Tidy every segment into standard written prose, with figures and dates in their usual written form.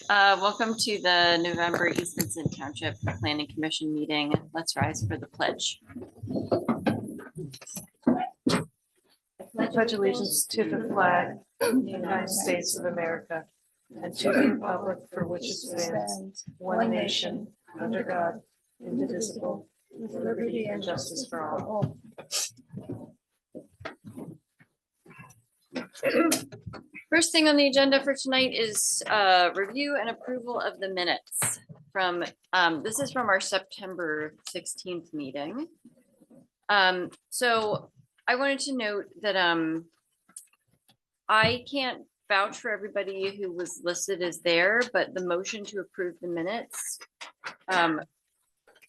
Welcome to the November East Vincent Township Planning Commission meeting. Let's rise for the pledge. I pledge allegiance to the flag of the United States of America and to the republic for which it stands, one nation, under God, indivisible, with liberty and justice for all. First thing on the agenda for tonight is review and approval of the minutes from, this is from our September 16th meeting. So I wanted to note that I can't vouch for everybody who was listed as there, but the motion to approve the minutes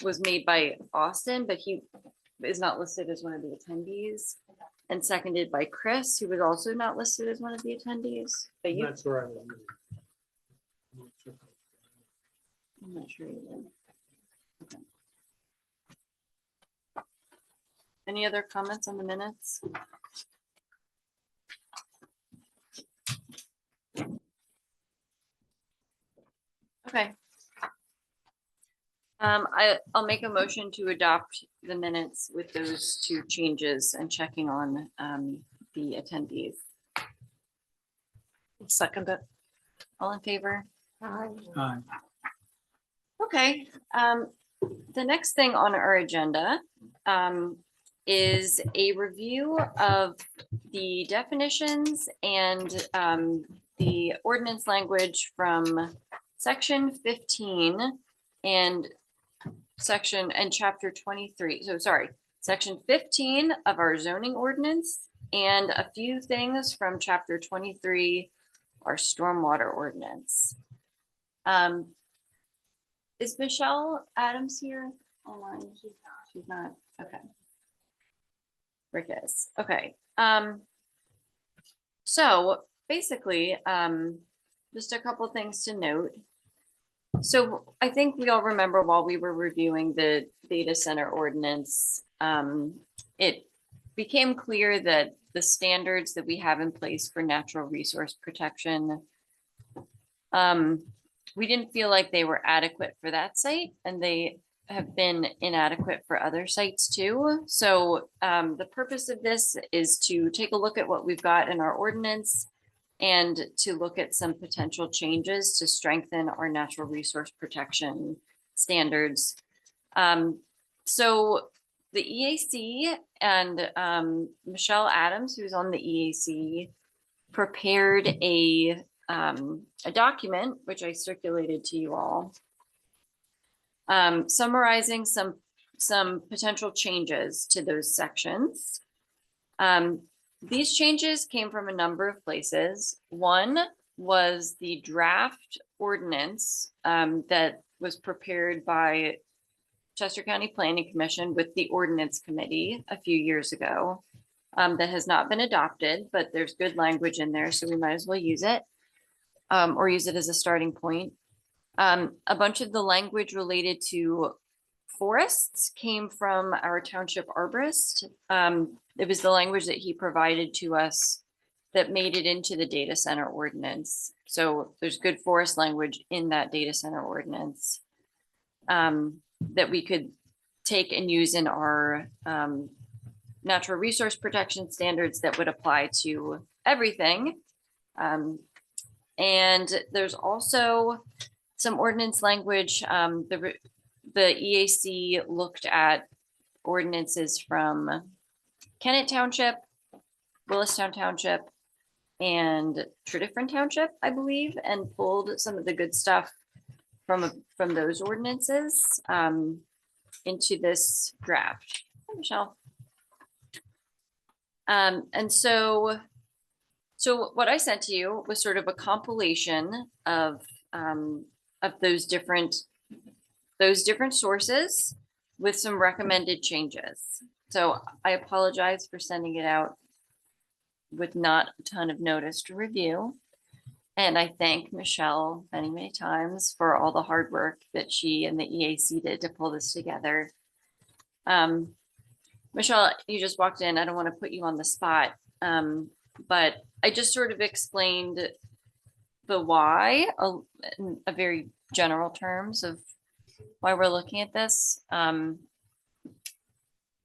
was made by Austin, but he is not listed as one of the attendees, and seconded by Chris, who was also not listed as one of the attendees. But you, That's right. I'm not sure you did. Okay. Any other comments on the minutes? Okay. I'll make a motion to adopt the minutes with those two changes and checking on the attendees. Second it. All in favor? Aye. Okay. The next thing on our agenda is a review of the definitions and the ordinance language from section 15 and chapter 23. So sorry, section 15 of our zoning ordinance and a few things from chapter 23, our stormwater ordinance. Is Michelle Adams here online? She's not. Okay. Rick is. Okay. So basically, just a couple things to note. So I think we all remember while we were reviewing the data center ordinance, it became clear that the standards that we have in place for natural resource protection, we didn't feel like they were adequate for that site, and they have been inadequate for other sites too. So the purpose of this is to take a look at what we've got in our ordinance and to look at some potential changes to strengthen our natural resource protection standards. So the EAC and Michelle Adams, who's on the EAC, prepared a document, which I circulated to you all, summarizing some potential changes to those sections. These changes came from a number of places. One was the draft ordinance that was prepared by Chester County Planning Commission with the Ordinance Committee a few years ago that has not been adopted, but there's good language in there, so we might as well use it or use it as a starting point. A bunch of the language related to forests came from our township arborist. It was the language that he provided to us that made it into the data center ordinance. So there's good forest language in that data center ordinance that we could take and use in our natural resource protection standards that would apply to everything. And there's also some ordinance language. The EAC looked at ordinances from Kennett Township, Willistown Township, and Tredyffrin Township, I believe, and pulled some of the good stuff from those ordinances into this draft. Hi, Michelle. And so what I sent to you was sort of a compilation of those different sources with some recommended changes. So I apologize for sending it out with not a ton of notice to review. And I thank Michelle many, many times for all the hard work that she and the EAC did to pull this together. Michelle, you just walked in. I don't want to put you on the spot. But I just sort of explained the why, in a very general terms of why we're looking at this.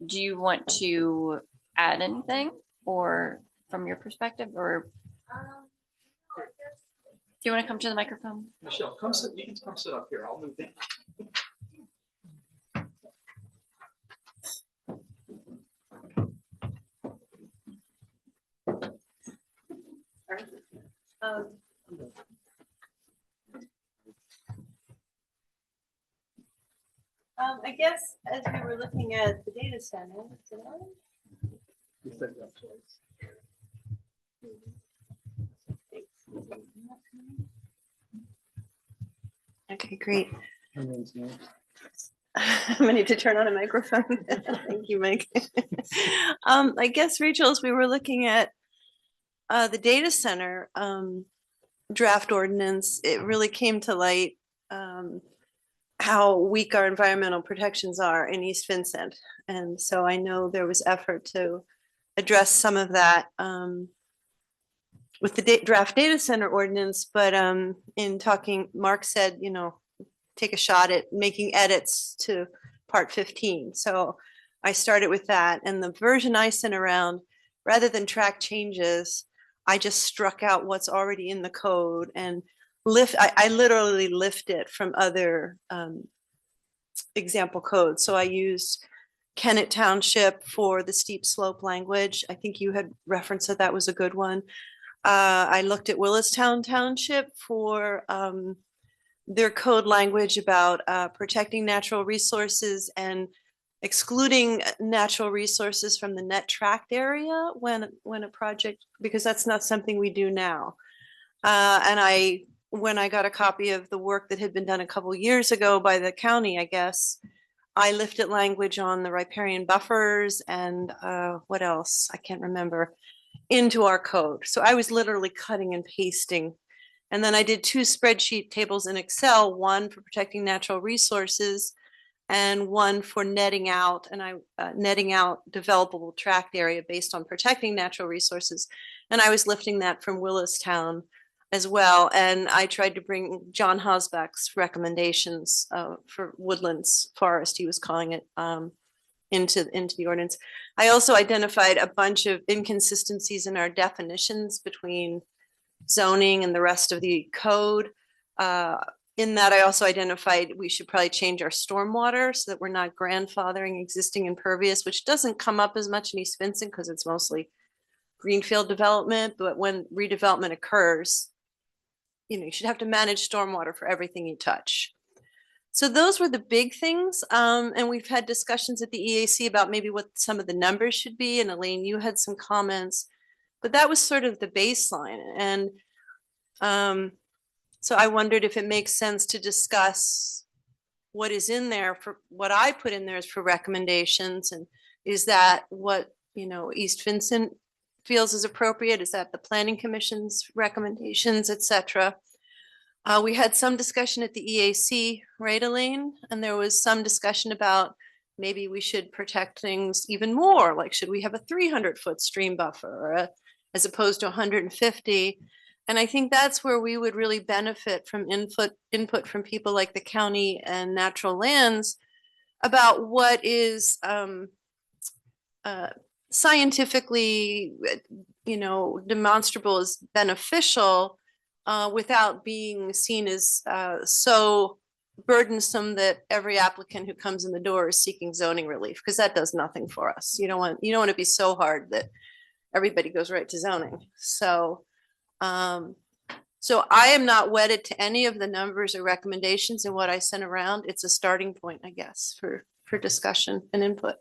Do you want to add anything, or from your perspective, or do you want to come to the microphone? Michelle, come sit, you can come sit up here. I'll move in. I guess as we were looking at the data center, You said that twice. okay, great. Her name's Nan. I need to turn on a microphone. Thank you, Mike. I guess, Rachel, as we were looking at the data center draft ordinance, it really came to light how weak our environmental protections are in East Vincent. And so I know there was effort to address some of that with the draft data center ordinance, but in talking, Mark said, you know, take a shot at making edits to part 15. So I started with that, and the version I sent around, rather than track changes, I just struck out what's already in the code and I literally lift it from other example codes. So I used Vincent Township for the steep slope language. I think you had referenced that was a good one. I looked at Willistown Township for their code language about protecting natural resources and excluding natural resources from the net tracked area when a project, because that's not something we do now. And when I got a copy of the work that had been done a couple years ago by the county, I guess, I lifted language on the riparian buffers and what else? I can't remember, into our code. So I was literally cutting and pasting. And then I did 2 spreadsheet tables in Excel, one for protecting natural resources and one for netting out, and netting out developable tract area based on protecting natural resources. And I was lifting that from Willistown as well. And I tried to bring John Hosbach's recommendations for woodlands forest, he was calling it, into the ordinance. I also identified a bunch of inconsistencies in our definitions between zoning and the rest of the code. In that, I also identified we should probably change our stormwater so that we're not grandfathering existing impervious, which doesn't come up as much in East Vincent because it's mostly greenfield development. But when redevelopment occurs, you know, you should have to manage stormwater for everything you touch. So those were the big things. And we've had discussions at the EAC about maybe what some of the numbers should be. And Elaine, you had some comments, but that was sort of the baseline. And so I wondered if it makes sense to discuss what is in there for what I put in there is for recommendations. And is that what, you know, East Vincent feels is appropriate? Is that the Planning Commission's recommendations, et cetera? We had some discussion at the EAC, right, Elaine? And there was some discussion about maybe we should protect things even more. Like, should we have a 300-foot stream buffer or as opposed to 150? And I think that's where we would really benefit from input from people like the county and natural lands about what is scientifically, you know, demonstrable as beneficial without being seen as so burdensome that every applicant who comes in the door is seeking zoning relief, because that does nothing for us. You don't want to be so hard that everybody goes right to zoning. So I am not wedded to any of the numbers or recommendations in what I sent around. It's a starting point, I guess, for discussion and input.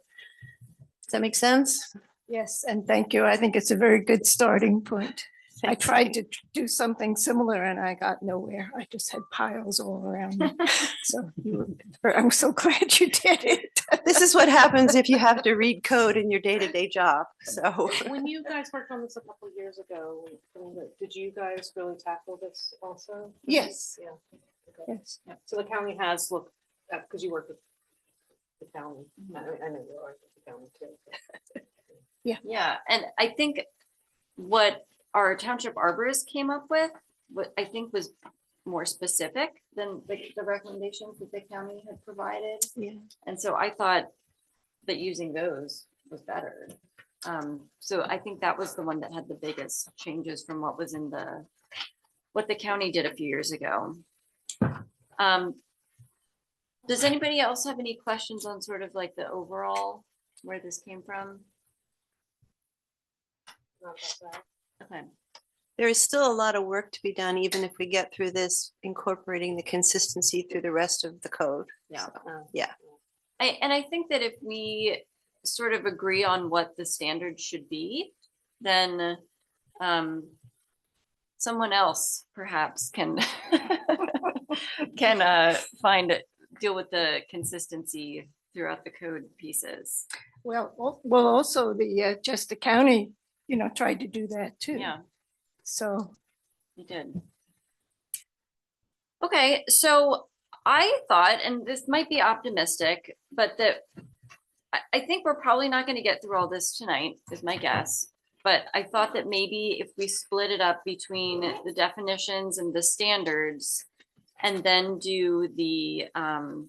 Does that make sense? Yes, and thank you. I think it's a very good starting point. I Thanks. tried to do something similar and I got nowhere. I just had piles all around me. So I'm so glad you did it. This is what happens if you have to read code in your day-to-day job. So When you guys worked on this a couple of years ago, did you guys really tackle this also? Yes. Yeah. Okay. Yes. Yeah. So the county has looked at, because you work with the county. I know you are with the county too. Yeah, and I think what our township arborist came up with, what I think was more specific than the recommendations that the county had provided. Yeah. And so I thought that using those was better. So I think that was the one that had the biggest changes from what was in what the county did a few years ago. Does anybody else have any questions on sort of like the overall, where this came from? Not that bad. Okay. There is still a lot of work to be done, even if we get through this, incorporating the consistency through the rest of the code. Yeah. Yeah. And I think that if we sort of agree on what the standard should be, then someone else perhaps can deal with the consistency throughout the code pieces. Well, also the Chester County, tried to do that too. Yeah, So, you did. Okay, so I thought, and this might be optimistic, but that I think we're probably not going to get through all this tonight, is my guess. But I thought that maybe if we split it up between the definitions and the standards, and then do the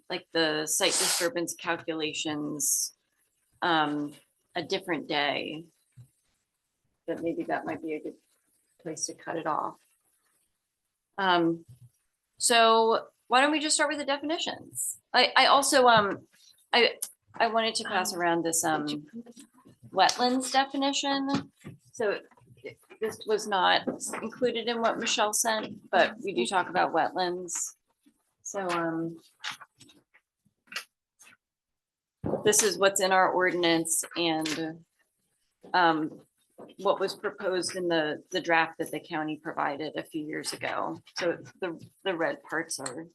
like the site disturbance calculations a different day, that maybe that might be a good place to cut it off. So why don't we just start with the definitions? I also I wanted to pass around this wetlands definition. So this was not included in what Michelle sent, but we do talk about wetlands. So this is what's in our ordinance and what was proposed in the draft that the county provided a few years ago. So the red parts are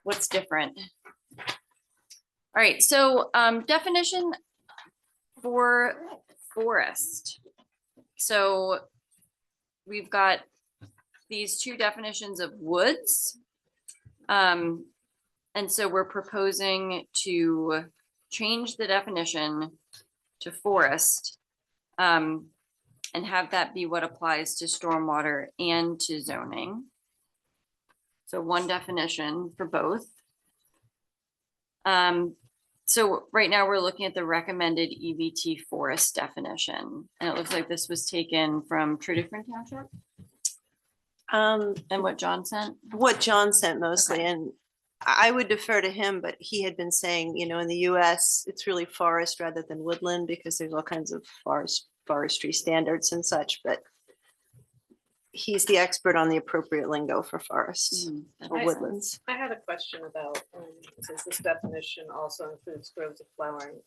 what's different. All right, so definition for forest. So we've got these two definitions of woods. And so we're proposing to change the definition to forest and have that be what applies to stormwater and to zoning. So one definition for both. So right now we're looking at the recommended EVT forest definition. And it looks like this was taken from True Different Township and what John sent. What John sent mostly, Okay. and I would defer to him, but he had been saying, in the US, it's really forest rather than woodland because there's all kinds of forestry standards and such, but he's the expert on the appropriate lingo for forests or I- woodlands. I had a question about, since this definition also includes groves of flowering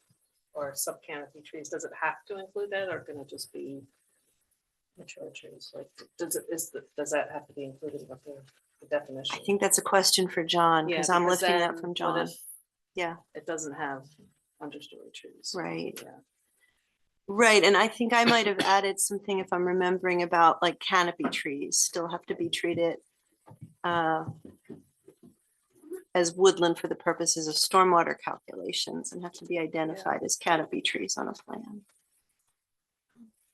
or subcanopy trees, does it have to include that, or can it just be mature trees? Like, does that have to be included with the definition? I think that's a question for John, Yeah, because I'm because lifting that then from what John. if Yeah. It doesn't have understory trees. Right. Yeah. Right, and I think I might have added something, if I'm remembering, about like canopy trees still have to be treated as woodland for the purposes of stormwater calculations and have to be identified as canopy trees on a plan.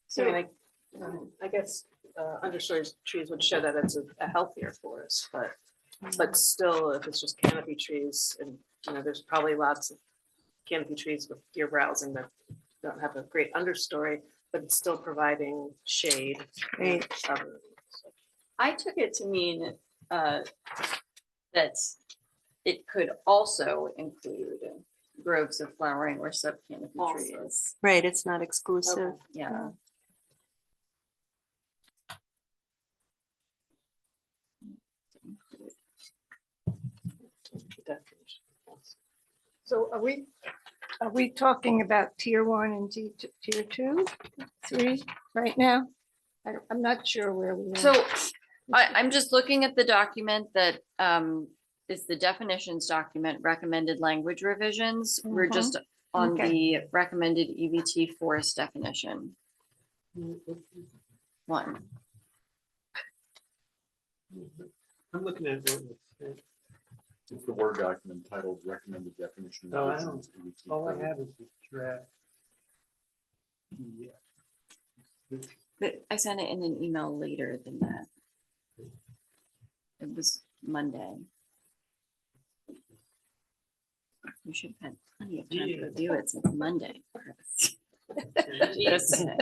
So I guess understory trees would show that it's a healthier forest, but still, if it's just canopy trees, and there's probably lots of canopy trees with deer browsing that don't have a great understory, but it's still providing shade. and Right. cover. So, I took it to mean that it could also include groves of flowering or subcanopy Also. trees. Right, it's not exclusive. okay. Yeah. Definition. so are we talking about tier 1 and tier 2, 3 right now? I'm not sure where we are. So I'm just looking at the document that is the definitions document, recommended language revisions. We're Mhm. just on Okay. the recommended EVT forest definition. One. I'm looking at it. It's the Word document titled recommended definition. Oh, I revisions to EVT All I code. have is the draft. Yeah. But I sent it in an email later than that. It was Monday. You should have had plenty of time to review it since Monday. Just saying.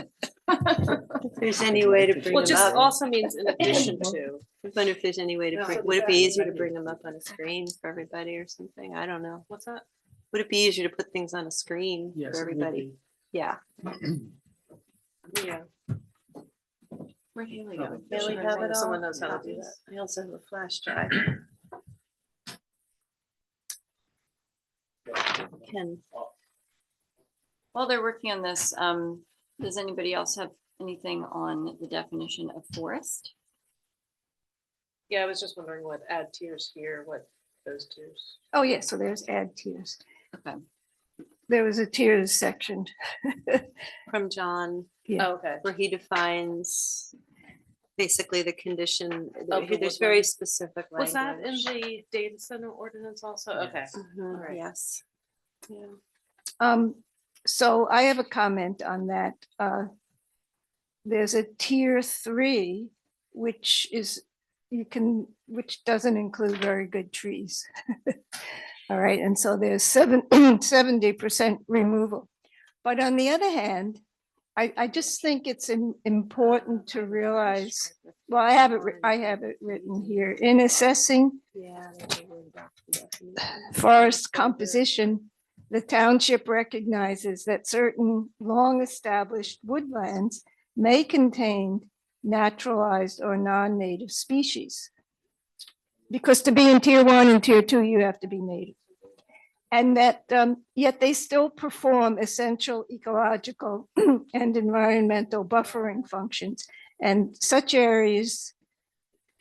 If there's any way to bring Well, it them just up, also means in addition to. I wonder if there's any way to No, bring, so would it be that- easier to bring them up on a screen for everybody or something? I don't know. What's that? Would it be easier to put things on a screen Yes, for it would everybody? be. Yeah. Yeah. Where'd Haley go? Haley have it all? Someone knows how to do that. I also have a flash drive. Can, While they're working on this, does anybody else have anything on the definition of forest? Yeah, I was just wondering what add tiers here, what those tiers. Oh, yeah, so there's add tiers. Okay. There was a tiers section. from John, Yeah. Oh, okay. where he defines basically the condition, Of the there's very woodland. specific Was that in language. the data center ordinance also? Okay. Mhm, Alright. yes. Yeah. So I have a comment on that. There's a tier 3, which which doesn't include very good trees. All right, and so there's 70% removal. But on the other hand, I just think it's important to realize, well, I have it written here, in assessing Yeah. they were about the definition. forest composition, the township recognizes that certain long-established woodlands may contain naturalized or non-native species. Because to be in tier 1 and tier 2, you have to be native. And that yet they still perform essential ecological and environmental buffering functions. And such areas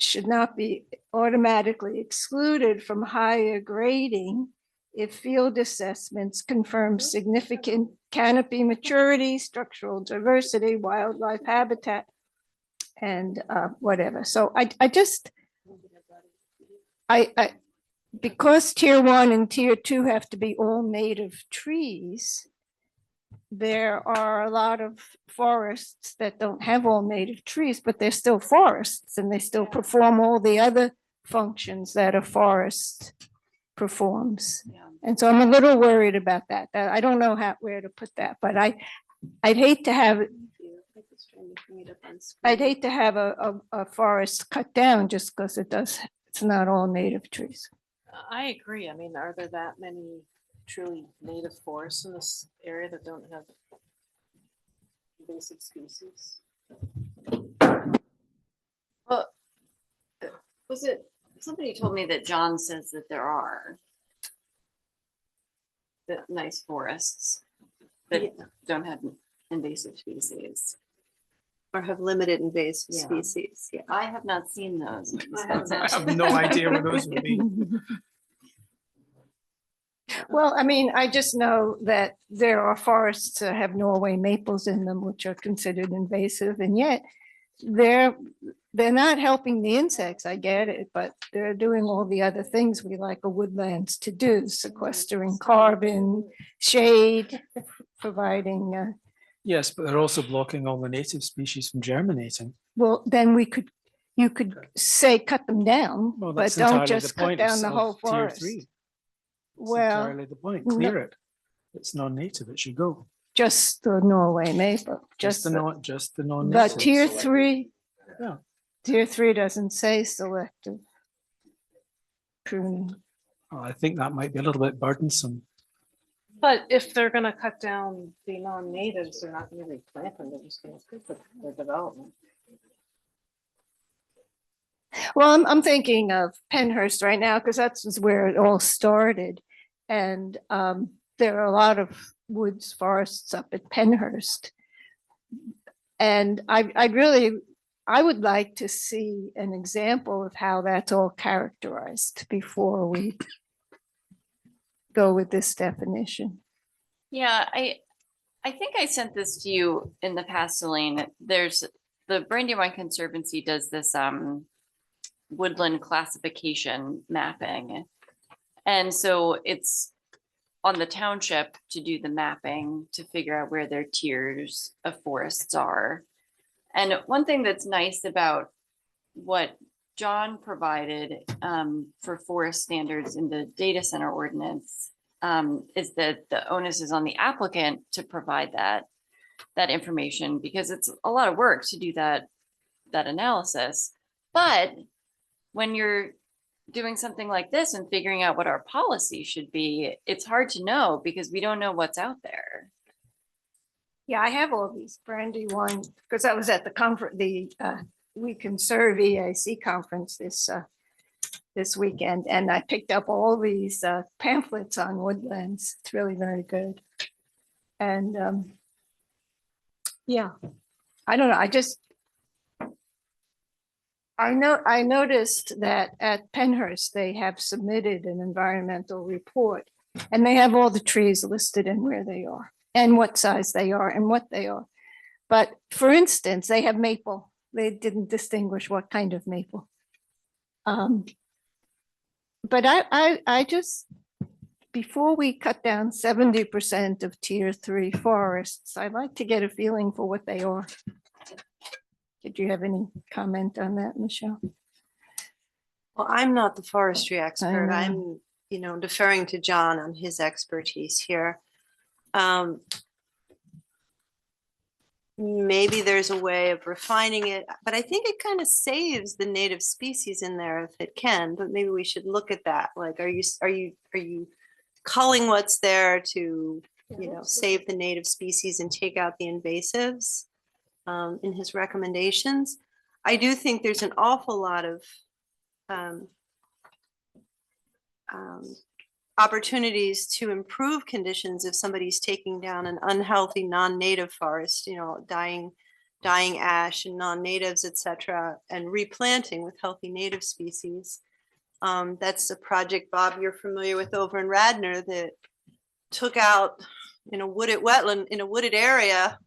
should not be automatically excluded from higher grading if field assessments confirm significant canopy maturity, structural diversity, wildlife habitat, and whatever. So because tier 1 and tier 2 have to be all native trees, there are a lot of forests that don't have all native trees, but they're still forests and they still perform all the other functions that a forest performs. Yeah. And so I'm a little worried about that. I don't know where to put that, but I'd hate to have a forest cut down just because it's not all native trees. I agree. I mean, are there that many truly native forests in this area that don't have invasive species? Well, was it, somebody told me that John says that there are the nice forests that don't have invasive species. Or have limited invasive Yeah. species, yeah. I have not seen those. I have no idea what those would be. Well, I mean, I just know that there are forests that have Norway maples in them, which are considered invasive, and yet they're not helping the insects, I get it, but they're doing all the other things we like a woodlands to do, sequestering carbon, shade, providing, Yes, but they're also blocking all the native species from germinating. well, then you could say cut them down, Well, but that's don't entirely just the cut point down the of whole tier forest. 3. That's Well, entirely the point. Clear it. It's non-native. It should go. just the Norway maple, Just the the- non, just the But non-native. tier 3, Yeah. tier 3 doesn't say selective pruning. Oh, I think that might be a little bit burdensome. But if they're gonna cut down the non-natives, they're not gonna replant them, they're just gonna keep their development. Well, I'm thinking of Penhurst right now because that's where it all started. And there are a lot of woods forests up at Penhurst. And I would like to see an example of how that's all characterized before we go with this definition. Yeah, I think I sent this to you in the past, Elaine. There's the Brandywine Conservancy does this woodland classification mapping. And so it's on the township to do the mapping to figure out where their tiers of forests are. And one thing that's nice about what John provided for forest standards in the data center ordinance is that the onus is on the applicant to provide that information, because it's a lot of work to do that analysis. But when you're doing something like this and figuring out what our policy should be, it's hard to know because we don't know what's out there. Yeah, I have all these Brandy one, because I was at the conference, the We Can Serve EAC conference this weekend, and I picked up all these pamphlets on woodlands. It's really very good. And yeah, I don't know, I noticed that at Penhurst, they have submitted an environmental report, and they have all the trees listed and where they are and what size they are and what they are. But for instance, they have maple. They didn't distinguish what kind of maple. But I just, before we cut down 70% of tier 3 forests, I'd like to get a feeling for what they are. Did you have any comment on that, Michelle? Well, I'm not the forestry expert. know. I'm, deferring to John on his expertise here. Maybe there's a way of refining it, but I think it kind of saves the native species in there if it can, but maybe we should look at that. Like, are you culling what's there to, save the native species and take out the invasives in his recommendations? I do think there's an awful lot of opportunities to improve conditions if somebody's taking down an unhealthy non-native forest, dying ash and non-natives, etc., and replanting with healthy native species. That's a project, Bob, you're familiar with over in Radnor, that took out in a wooded wetland, in a wooded area.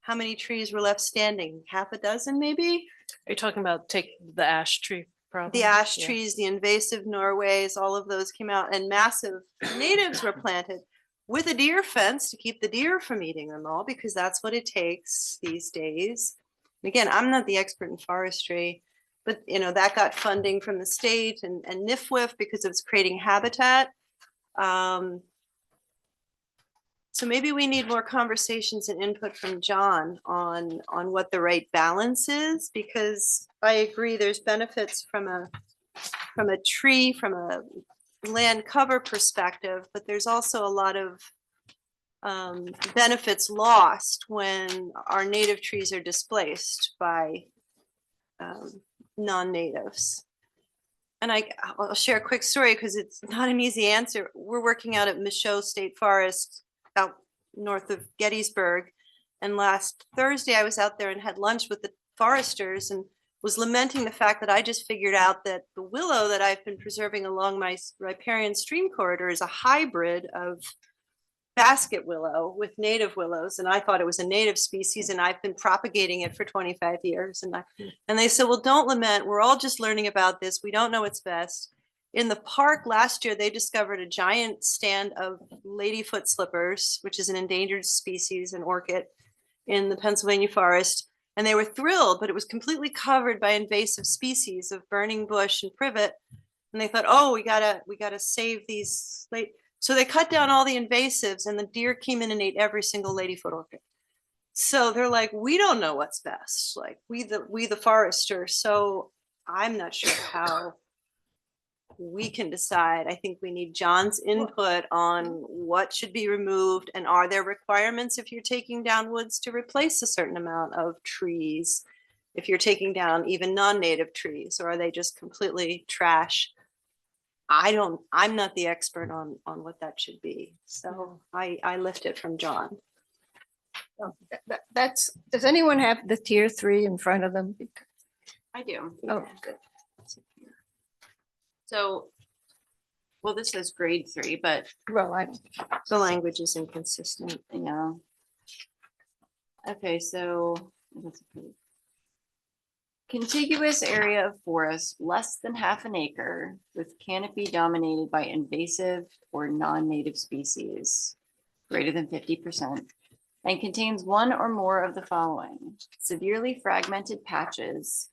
How many trees were left standing? Half a dozen, maybe? Are you talking about take the ash tree problem? The ash Yeah. trees, the invasive Norways, all of those came out, and massive natives were planted with a deer fence to keep the deer from eating them all, because that's what it takes these days. Again, I'm not the expert in forestry, but that got funding from the state and NIFWIF because it was creating habitat. So maybe we need more conversations and input from John on what the right balance is, because I agree there's benefits from a tree, from a land cover perspective, but there's also a lot of benefits lost when our native trees are displaced by non-natives. And I'll share a quick story because it's not an easy answer. We're working out at Michaud State Forest out north of Gettysburg. And last Thursday, I was out there and had lunch with the foresters and was lamenting the fact that I just figured out that the willow that I've been preserving along my riparian stream corridor is a hybrid of basket willow with native willows. And I thought it was a native species, and I've been propagating it for 25 years. And they said, well, don't lament. We're all just learning about this. We don't know what's best. In the park last year, they discovered a giant stand of ladyfoot slippers, which is an endangered species, an orchid in the Pennsylvania forest. And they were thrilled, but it was completely covered by invasive species of burning bush and privet. And they thought, oh, we gotta save these. So they cut down all the invasives, and the deer came in and ate every single ladyfoot orchid. So they're like, we don't know what's best. Like we the forester. So I'm not sure how we can decide. I think we need John's input on what should be removed, and are there requirements if you're taking down woods to replace a certain amount of trees, if you're taking down even non-native trees, or are they just completely trash? I'm not the expert on what that should be. So I lift it from John. Does anyone have the tier 3 in front of them? I do. Oh, good. So, well, this says grade 3, but Well, The language is inconsistent. yeah. Okay, so contiguous area of forest less than half an acre with canopy dominated by invasive or non-native species greater than 50%. and contains one or more of the following: severely fragmented patches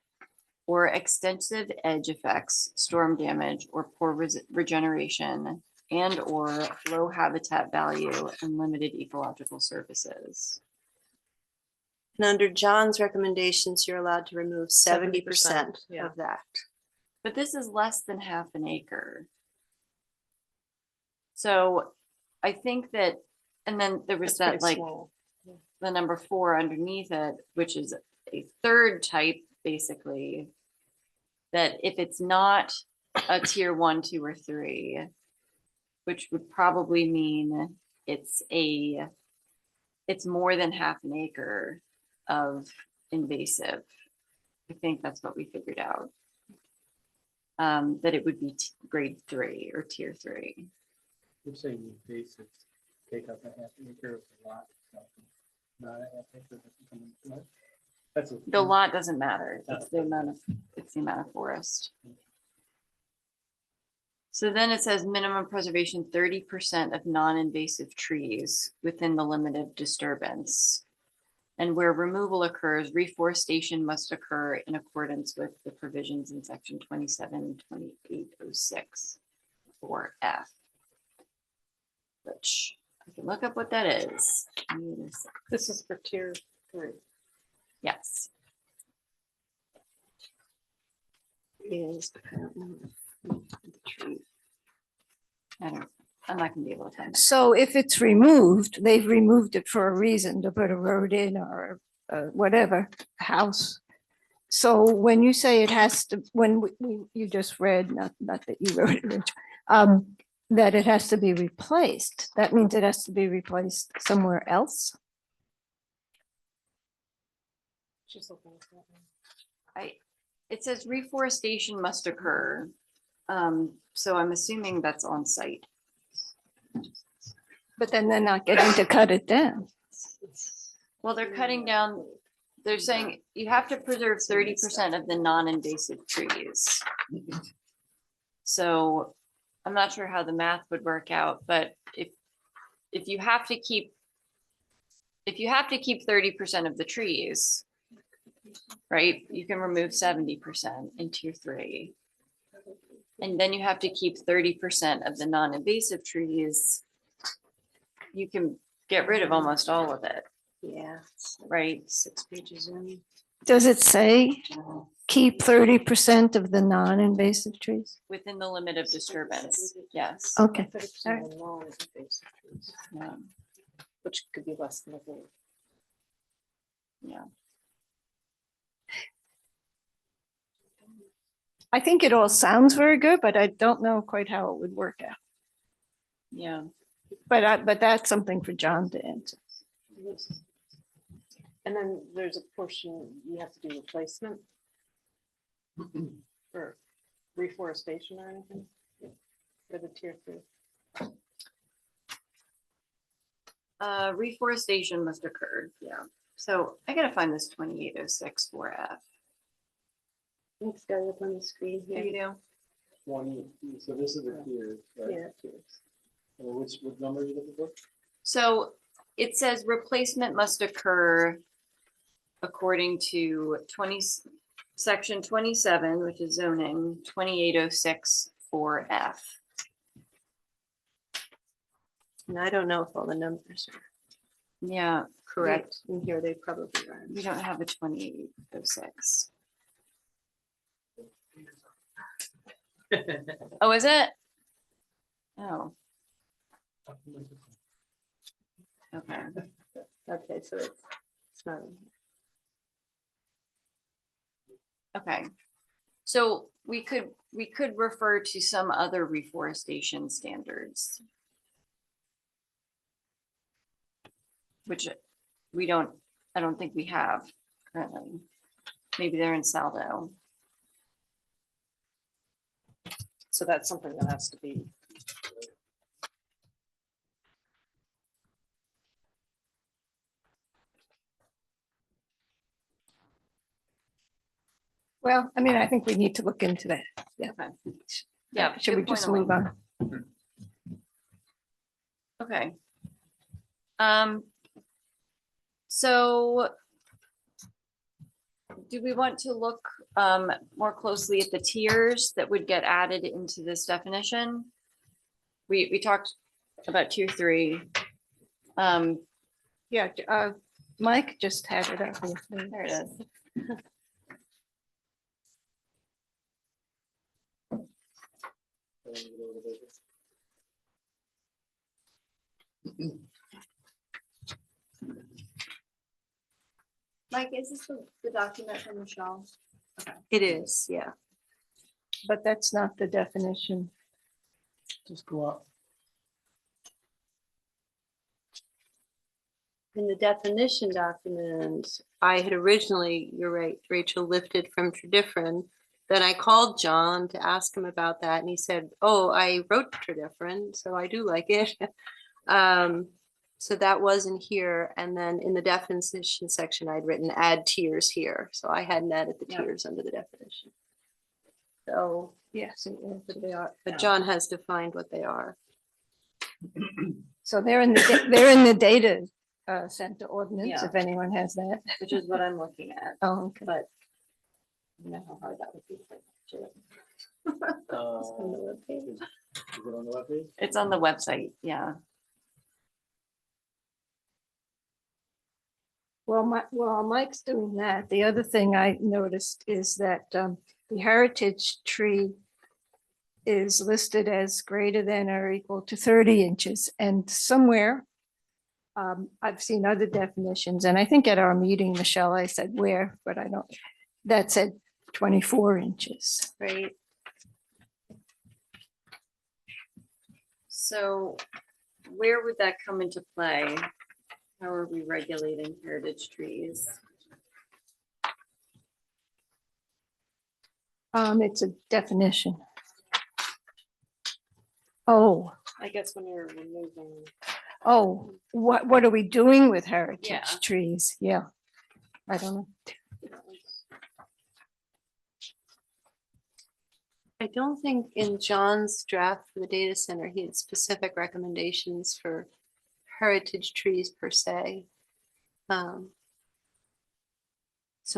or extensive edge effects, storm damage, or poor regeneration, and or low habitat value and limited ecological services. And under John's recommendations, you're allowed to remove 70% yeah. of that. But this is less than half an acre. So I think that, and then there was That's that pretty like small. the number 4 underneath it, which is a third type, basically. That if it's not a tier 1, 2, or 3, which would probably mean it's more than half an acre of invasive. I think that's what we figured out. That it would be grade 3 or tier 3. You're saying invasive, take up a half acre of the lot. Not a half acre. That's The lot doesn't matter. It's the amount of forest. So then it says minimum preservation 30% of non-invasive trees within the limit of disturbance. And where removal occurs, reforestation must occur in accordance with the provisions in section 272806 or F. Which I can look up what that is. This is for tier 3. Yes. Is I'm not gonna be able to find it. So if it's removed, they've removed it for a reason, to put a road in or whatever, a house. So when you say it has to, when you just read, not that you wrote it, Rich, that it has to be replaced, that means it has to be replaced somewhere else? She's looking at that one. It says reforestation must occur. So I'm assuming that's on site. But then they're not getting to cut it down. Well, they're cutting down, they're saying you have to preserve 30% of the non-invasive trees. So I'm not sure how the math would work out, but if you have to keep 30% of the trees, right, you can remove 70% in tier 3. And then you have to keep 30% of the non-invasive trees. You can get rid of almost all of it, yeah, right? 6 pages in. Does it say keep 30% of the non-invasive trees? Within the limit of disturbance, yes. Okay. 30% of non-invasive trees, Yeah, which could be less than a whole. yeah. I think it all sounds very good, but I don't know quite how it would work out. Yeah. Mm-hmm. But that's something for John to answer. And then there's a portion you have to do replacement for reforestation or anything for the tier 3. Reforestation must occur, yeah. So I gotta find this 2806 4F. Let's go up on the screen There here. you do. 20, so this is the tier, right? Yeah. What number are you looking for? So it says replacement must occur according to section 27, which is zoning, 2806 4F. And I don't know if all the numbers are Yeah, correct in here. They probably are. we don't have a 2806. Oh, is it? Oh, okay. Okay, so it's not. Okay. So we could refer to some other reforestation standards. Which I don't think we have currently. Maybe they're in Saldo. So that's something that has to be. Well, I mean, I think we need to look into that. Yeah. Okay. Yeah. Should we good point, just move Elaine. on? Okay. So do we want to look more closely at the tiers that would get added into this definition? We talked about tier 3. Yeah, Mike just had it up. Here. There it is. Mike, is this the document from Michelle? It is, yeah. But that's not the definition. Just go up. In the definition document, I had originally, you're right, Rachel, lifted from Tridifferent. Then I called John to ask him about that, and he said, oh, I wrote Tridifferent, so I do like it. So that wasn't here. And then in the definition section, I'd written add tiers here. So I hadn't added the Yeah. tiers under the definition. So, Yes, it is. but they are, but John has defined what they are. So they're in the data center ordinance, Yeah. if anyone has that. Which is what I'm looking at, Oh, okay. but I don't know how hard that would be. Is On the webpage. it on the webpage? It's on the website, yeah. Well, while Mike's doing that, the other thing I noticed is that the heritage tree is listed as greater than or equal to 30 inches. And somewhere, I've seen other definitions, and I think at our meeting, Michelle, I said where, but I don't, that said 24 inches. Right. So where would that come into play? How are we regulating heritage trees? It's a definition. Oh, I guess when you're removing. oh, what are we doing with heritage Yeah. trees? Yeah. I don't know. I don't think in John's draft for the data center, he had specific recommendations for heritage trees per se. So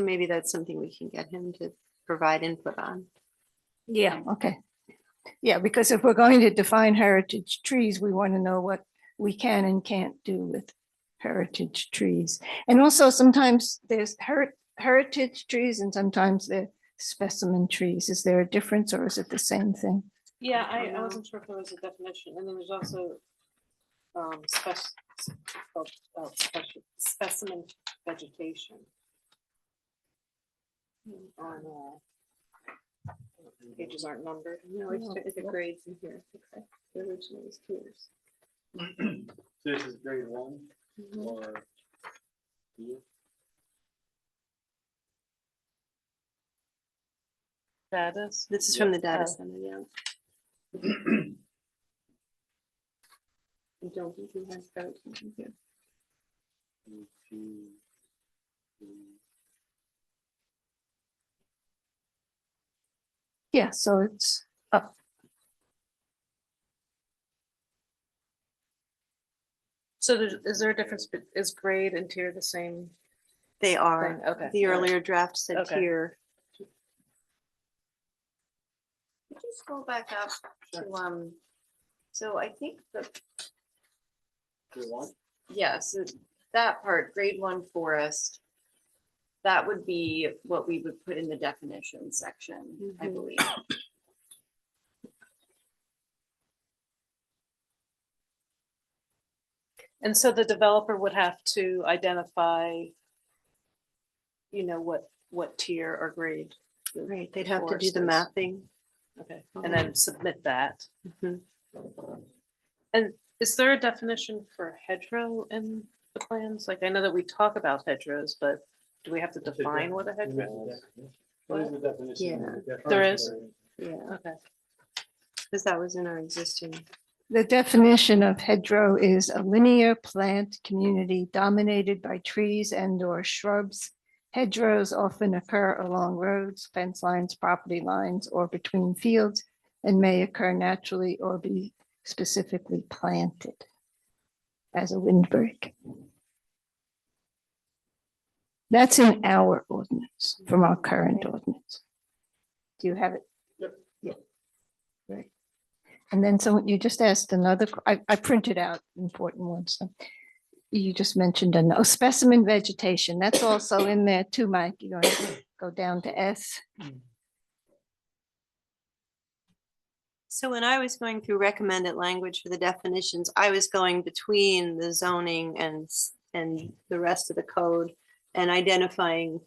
maybe that's something we can get him to provide input on. Yeah, okay. Yeah, because if we're going to define heritage trees, we want to know what we can and can't do with heritage trees. And also sometimes there's heritage trees and sometimes they're specimen trees. Is there a difference or is it the same thing? Yeah, I wasn't sure if there was a definition, and then there's also specimen vegetation. On pages aren't numbered. No, it's the grades in here. Okay. The original is tiers. This is grade 1 Mhm. or? Yeah. Status. This is from the data Oh. center, yeah. I don't think he has that in here. Yeah, so it's up. So is there a difference? Is grade and tier the same They are. thing? Okay. The all right. earlier draft said Okay. tier. Could you scroll back up to, so I think the, Grade 1? yes, that part, grade 1 forest. That would be what we would put in the definition section, I Mhm. believe. And so the developer would have to identify, what tier or grade. Right, they'd have to do forest the is. mapping. Okay, and then submit that. Mhm. And is there a definition for hedgerow in the plans? Like, I know that we talk about hedgerows, but do we have to define what a hedgerow is? What is the definition? Yeah. There is? Yeah, Okay. because that was in our existing. The definition of hedgerow is a linear plant community dominated by trees and or shrubs. Hedgerows often occur along roads, fence lines, property lines, or between fields, and may occur naturally or be specifically planted as a windbreak. That's in our ordinance, from our current ordinance. Do you have it? Yep. Yeah. Right. And then so you just asked another, I printed out important ones. So you just mentioned a specimen vegetation. That's also in there too, Mike. You're going to go down to S. So when I was going through recommended language for the definitions, I was going between the zoning and the rest of the code and identifying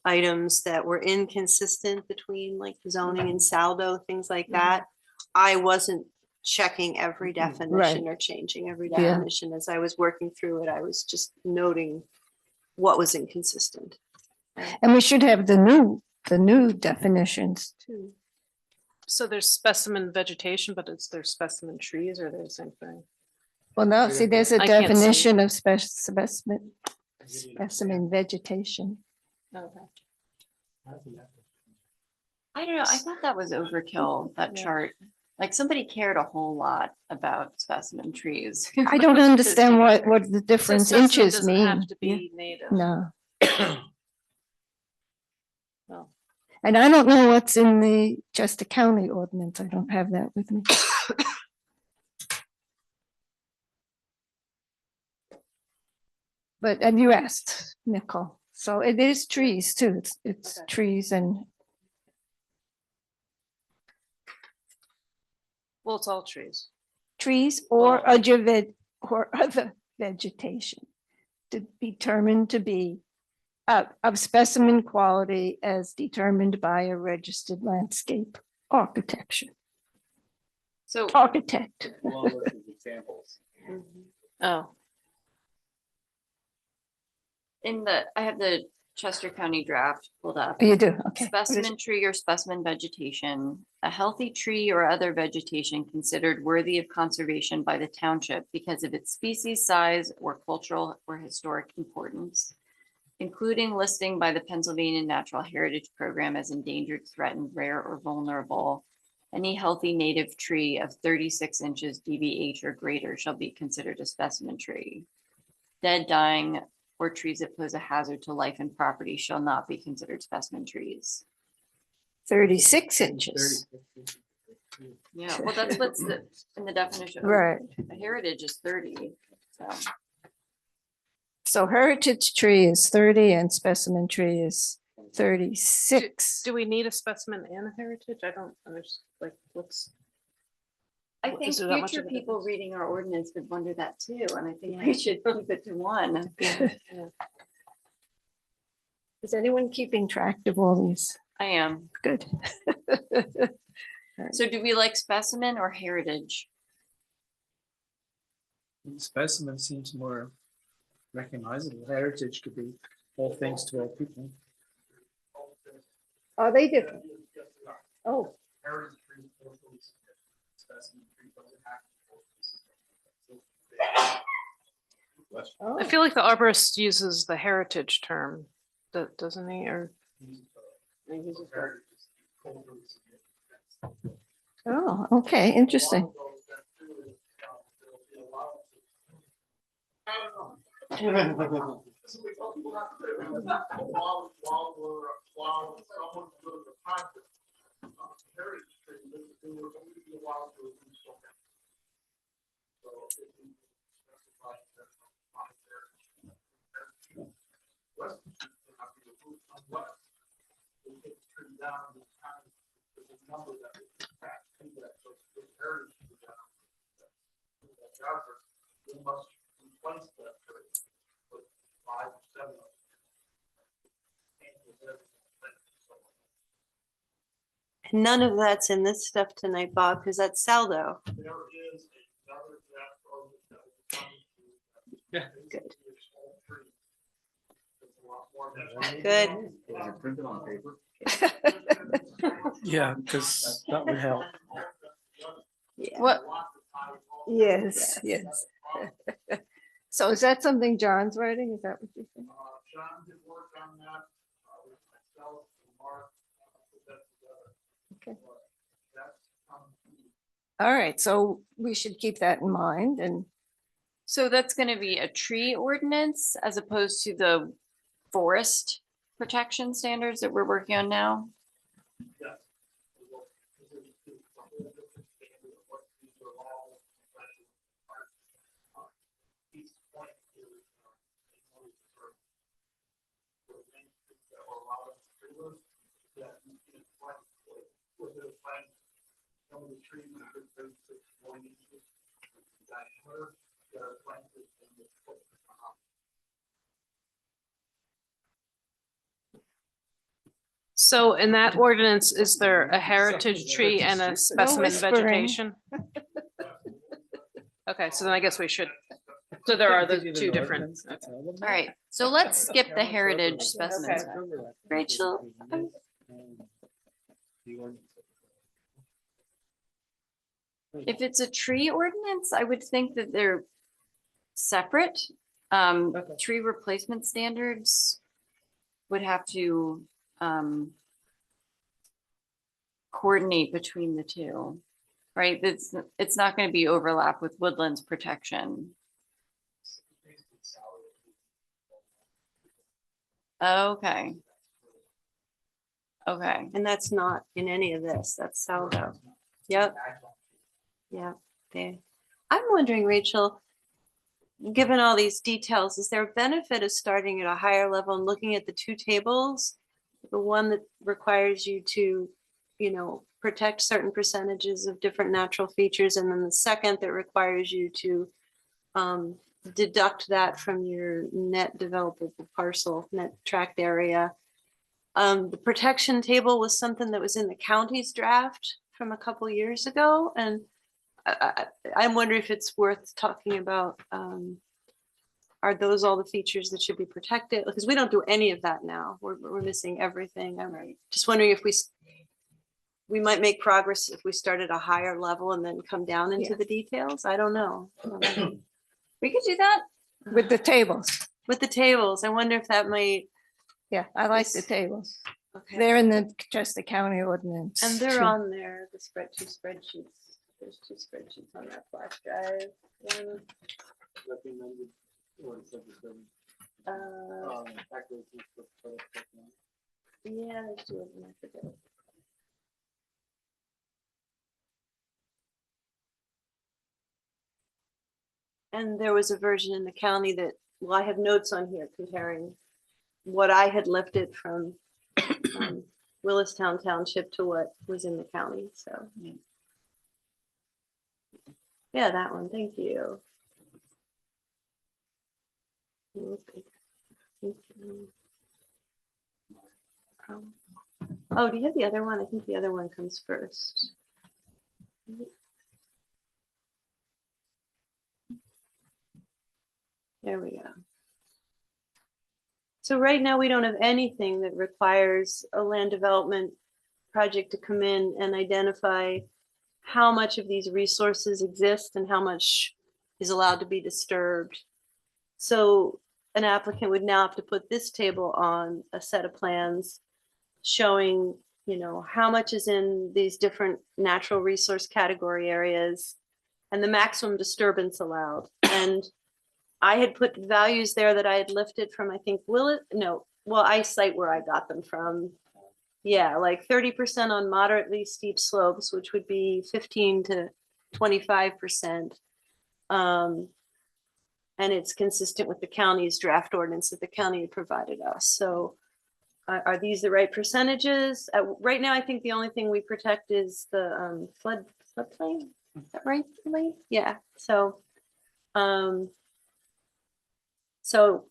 items that were inconsistent between like zoning and saldo, things like that. I wasn't checking every definition or changing every Yeah. definition. As I was working through it, I was just noting what was inconsistent. And we should have the new definitions too. So there's specimen vegetation, but there's specimen trees, or they're the same thing? Well, no, see, there's a I can't see. definition of specimen vegetation. Okay. I don't know, I thought that was overkill, that Yeah. chart. Like somebody cared a whole lot about specimen trees. I don't understand what the So different specimen inches doesn't mean. have to be native. No. Well, And I don't know what's in the Chester County ordinance. I don't have that with me. But, and you asked, Nicole, so it is trees too. It's Okay. trees and, well, it's all trees. trees or Well- other vegetation to be determined to be of specimen quality as determined by a registered landscape architecture, So architect. Well, look at examples. Oh, I have the Chester County draft pulled up. You do, okay. What is Specimen tree or specimen vegetation, a healthy tree or other vegetation considered worthy of conservation by the township because of its species, size, or cultural or historic importance, including listing by the Pennsylvania Natural Heritage Program as endangered, threatened, rare, or vulnerable. Any healthy native tree of 36 inches DBH or greater shall be considered a specimen tree. Dead, dying, or trees that pose a hazard to life and property shall not be considered specimen trees. 36 inches. Yeah, well, that's what's in the definition. Right. A heritage is 30, so. So heritage tree is 30 and specimen tree is 36. do we need a specimen and a heritage? I don't understand, like, what's, I Well, think is there that much future of a people difference? reading our ordinance would wonder that too, and I think we should keep it to one. Is anyone keeping track of all these? I am. Good. So do we like specimen or heritage? Specimen seems more recognizable. Heritage could be all things to all people. Are they different? Oh, oh. I feel like the arborist uses the heritage term, doesn't he, or? Oh, okay, interesting. None of that's in this stuff tonight, Bob, because that's saldo. Yeah. Good. Good. Is it printed on paper? Yeah, because that would help. Yeah. What, Yes, yes. So is that something John's writing? Is that what you think? John did work on that, with myself and Mark, put that together. Okay. That's, All right, so we should keep that in mind and so that's gonna be a tree ordinance as opposed to the forest protection standards that we're working on now? Yes. Each point is, that will allow us to do it, that you can plant with the plant, some of the trees are 1 inch diameter, that are planted in the foot. So in that ordinance, is there a heritage tree and a specimen whispering. vegetation? Okay, so then I guess we should, so there are the two different. All right, so let's skip the heritage specimens. Rachel, if it's a tree ordinance, I would think that they're separate. Tree replacement standards would have to coordinate between the two, right? It's not going to be overlap with woodlands protection. Okay. Okay. And that's not in any of this. That's Saldo. Yep. Yeah. Okay. I'm wondering, Rachel, given all these details, is there a benefit of starting at a higher level and looking at the two tables? The one that requires you to, protect certain percentages of different natural features, and then the second that requires you to deduct that from your net developable parcel, net tract area. The protection table was something that was in the county's draft from a couple years ago, and I'm wondering if it's worth talking about. Are those all the features that should be protected? Because we don't do any of that now. We're missing everything. I'm just wondering if we might make progress if we start at a higher level and then come down into the details. I don't know. We could do that. With the tables. With the tables, I wonder if that might. Yeah, I like the tables. Okay. They're in just the county ordinance. And they're too. on there, the spreadsheets. There's 2 spreadsheets on that flash drive. One, Recommended or subdivision, calculations for product. yeah, there's 2 of them, I forget. And there was a version in the county that, well, I have notes on here comparing what I had lifted from Willistown Township to what was in the county, so. Yeah, that one, thank you. Oh, do you have the other one? I think the other one comes first. There we go. So right now, we don't have anything that requires a land development project to come in and identify how much of these resources exist and how much is allowed to be disturbed. So an applicant would now have to put this table on a set of plans showing, how much is in these different natural resource category areas and the maximum disturbance allowed. And I had put values there that I had lifted from, I think, I cite where I got them from. Yeah, like 30% on moderately steep slopes, which would be 15 to 25%. And it's consistent with the county's draft ordinance that the county had provided us. So are these the right percentages? Right now, I think the only thing we protect is the floodplain. Is that right, Elaine? Yeah, so. So,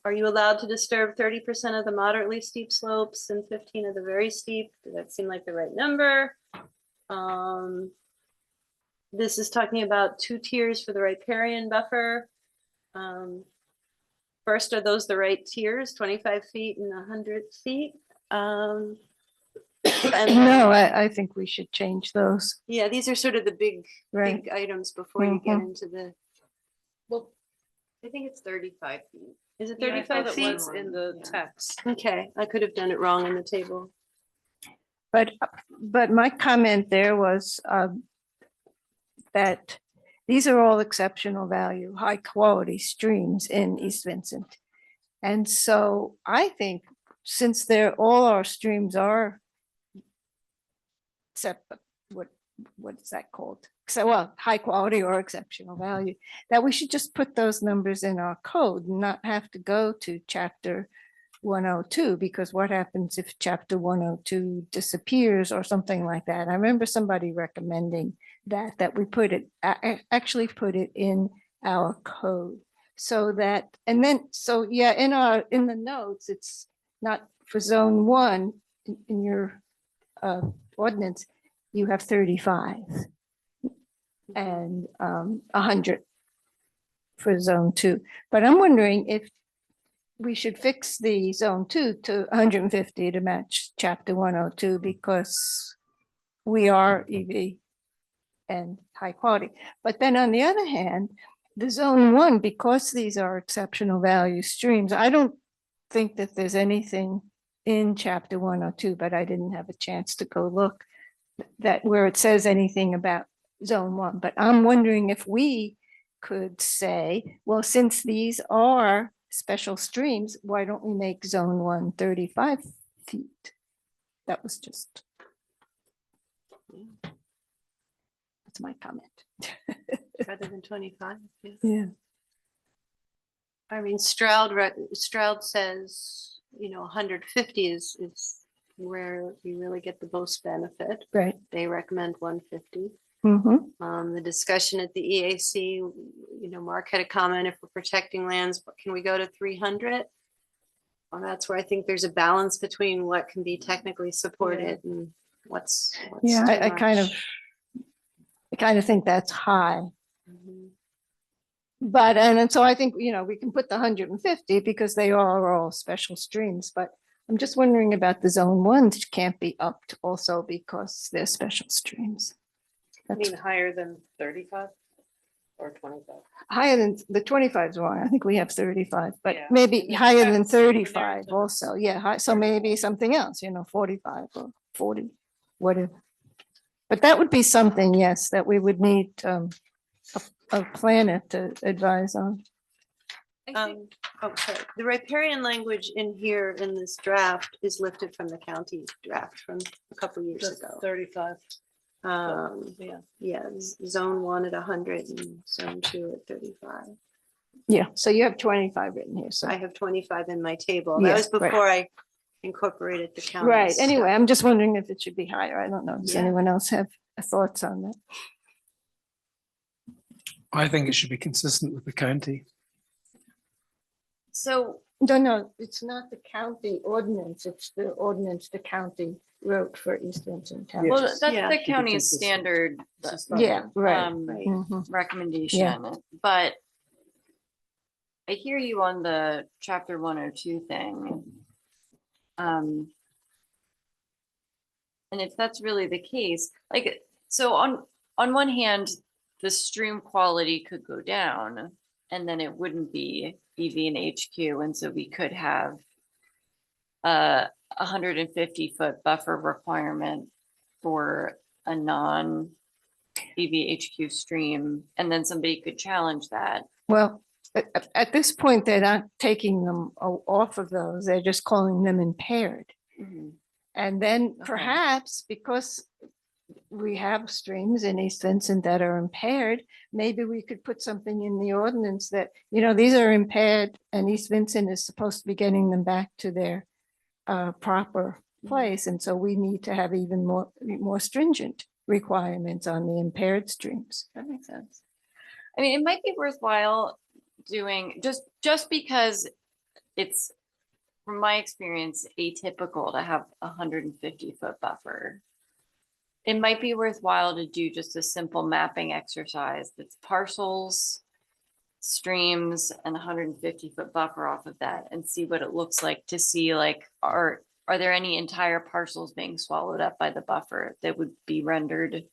are you allowed to disturb 30% of the moderately steep slopes and 15 of the very steep? Does that seem like the right number? This is talking about 2 tiers for the riparian buffer. First, are those the right tiers, 25 feet and 100 feet? And No, I think we should change those. yeah, these are sort of the big Right. items before you get Mhm. into the. Well, I think it's 35 feet. Is it Yeah, I thought 35 it feet? was in the Yeah. text. Okay, I could have done it wrong in the table. But my comment there was that these are all exceptional value, high quality streams in East Vincent. And so I think since all our streams are except what is that called? So, well, high quality or exceptional value, that we should just put those numbers in our code and not have to go to chapter 102, because what happens if chapter 102 disappears or something like that? I remember somebody recommending that we put it, actually put it in our code. So that, and then, so yeah, in the notes, it's not for zone 1 in your ordinance, you have 35 and 100 for zone 2. But I'm wondering if we should fix the zone 2 to 150 to match chapter 102, because we are EV and high quality. But then on the other hand, the zone 1, because these are exceptional value streams, I don't think that there's anything in chapter 102, but I didn't have a chance to go look that where it says anything about zone 1. But I'm wondering if we could say, well, since these are special streams, why don't we make zone 1 35 feet? That was just, that's my comment. Rather than 25. Yeah. I mean, Stroud says, 150 is where you really get the most benefit. Right. They recommend 150. Mm-hmm. The discussion at the EAC, Mark had a comment, if we're protecting lands, can we go to 300? Well, that's where I think there's a balance between what can be technically supported and what's Yeah, too I kind of think that's high. much. But, and so I think, we can put the 150 because they are all special streams, but I'm just wondering about the zone 1s can't be upped also because they're special streams. I That's mean, higher than 35 or 25. higher than the 25 is wrong. I think we have 35, but Yeah. maybe Yeah, higher than that's similar 35 to- also. Yeah, so maybe something else, 45 or 40, whatever. But that would be something, yes, that we would need a planner to advise on. Sorry. The riparian language in here in this draft is lifted from the county draft from a couple years Just ago. 35. Yeah. Yeah, zone 1 at 100 and zone 2 at 35. Yeah, so you have 25 written here, so. I have 25 in my table. Yeah, That was right. before I incorporated the county. Right, stuff. anyway, I'm just wondering if it should be higher. I don't know. Does Yeah. anyone else have thoughts on that? I think it should be consistent with the county. So No, it's not the county ordinance. It's the ordinance the county wrote for East Vincent Township. well, that's Yeah. the county's standard Yeah, right. Right. Mhm. recommendation, but I hear you on the chapter 102 thing. And if that's really the case, like, so on one hand, the stream quality could go down and then it wouldn't be EV and HQ. And so we could have a 150-foot buffer requirement for a non EV HQ stream. And then somebody could challenge that. Well, at this point, they're not taking them off of those. They're just calling them impaired. And then Okay. perhaps because we have streams in East Vincent that are impaired, maybe we could put something in the ordinance that, these are impaired and East Vincent is supposed to be getting them back to their proper place. And so we need to have even more stringent requirements on the impaired streams. That makes sense. I mean, it might be worthwhile doing just because it's, from my experience, atypical to have a 150-foot buffer. It might be worthwhile to do just a simple mapping exercise that's parcels, streams, and 150-foot buffer off of that and see what it looks like, to see like, are there any entire parcels being swallowed up by the buffer that would be rendered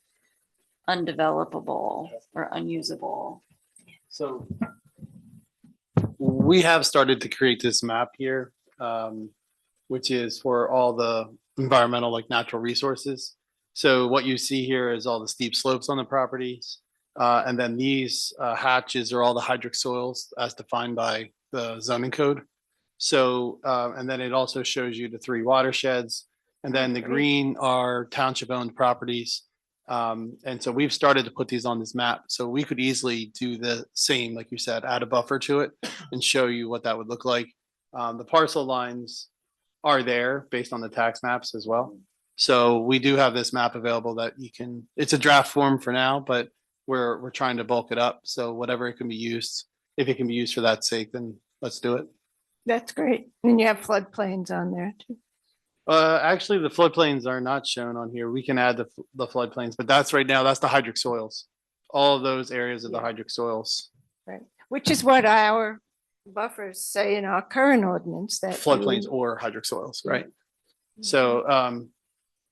undevelopable or unusable? So we have started to create this map here, which is for all the environmental, like natural resources. So what you see here is all the steep slopes on the properties. And then these hatches are all the hydric soils as defined by the zoning code. So, and then it also shows you the 3 watersheds. And then the green are township owned properties. And so we've started to put these on this map. So we could easily do the same, like you said, add a buffer to it and show you what that would look like. The parcel lines are there based on the tax maps as well. So we do have this map available that you can, it's a draft form for now, but we're trying to bulk it up. So whatever it can be used, if it can be used for that sake, then let's do it. That's great. And you have floodplains on there too. Actually, the floodplains are not shown on here. We can add the floodplains, but that's right now, that's the hydric soils. All of those areas of the hydric soils. Right. Which is what our buffers say in our current ordinance that. Floodplains you- or hydric soils, right? So,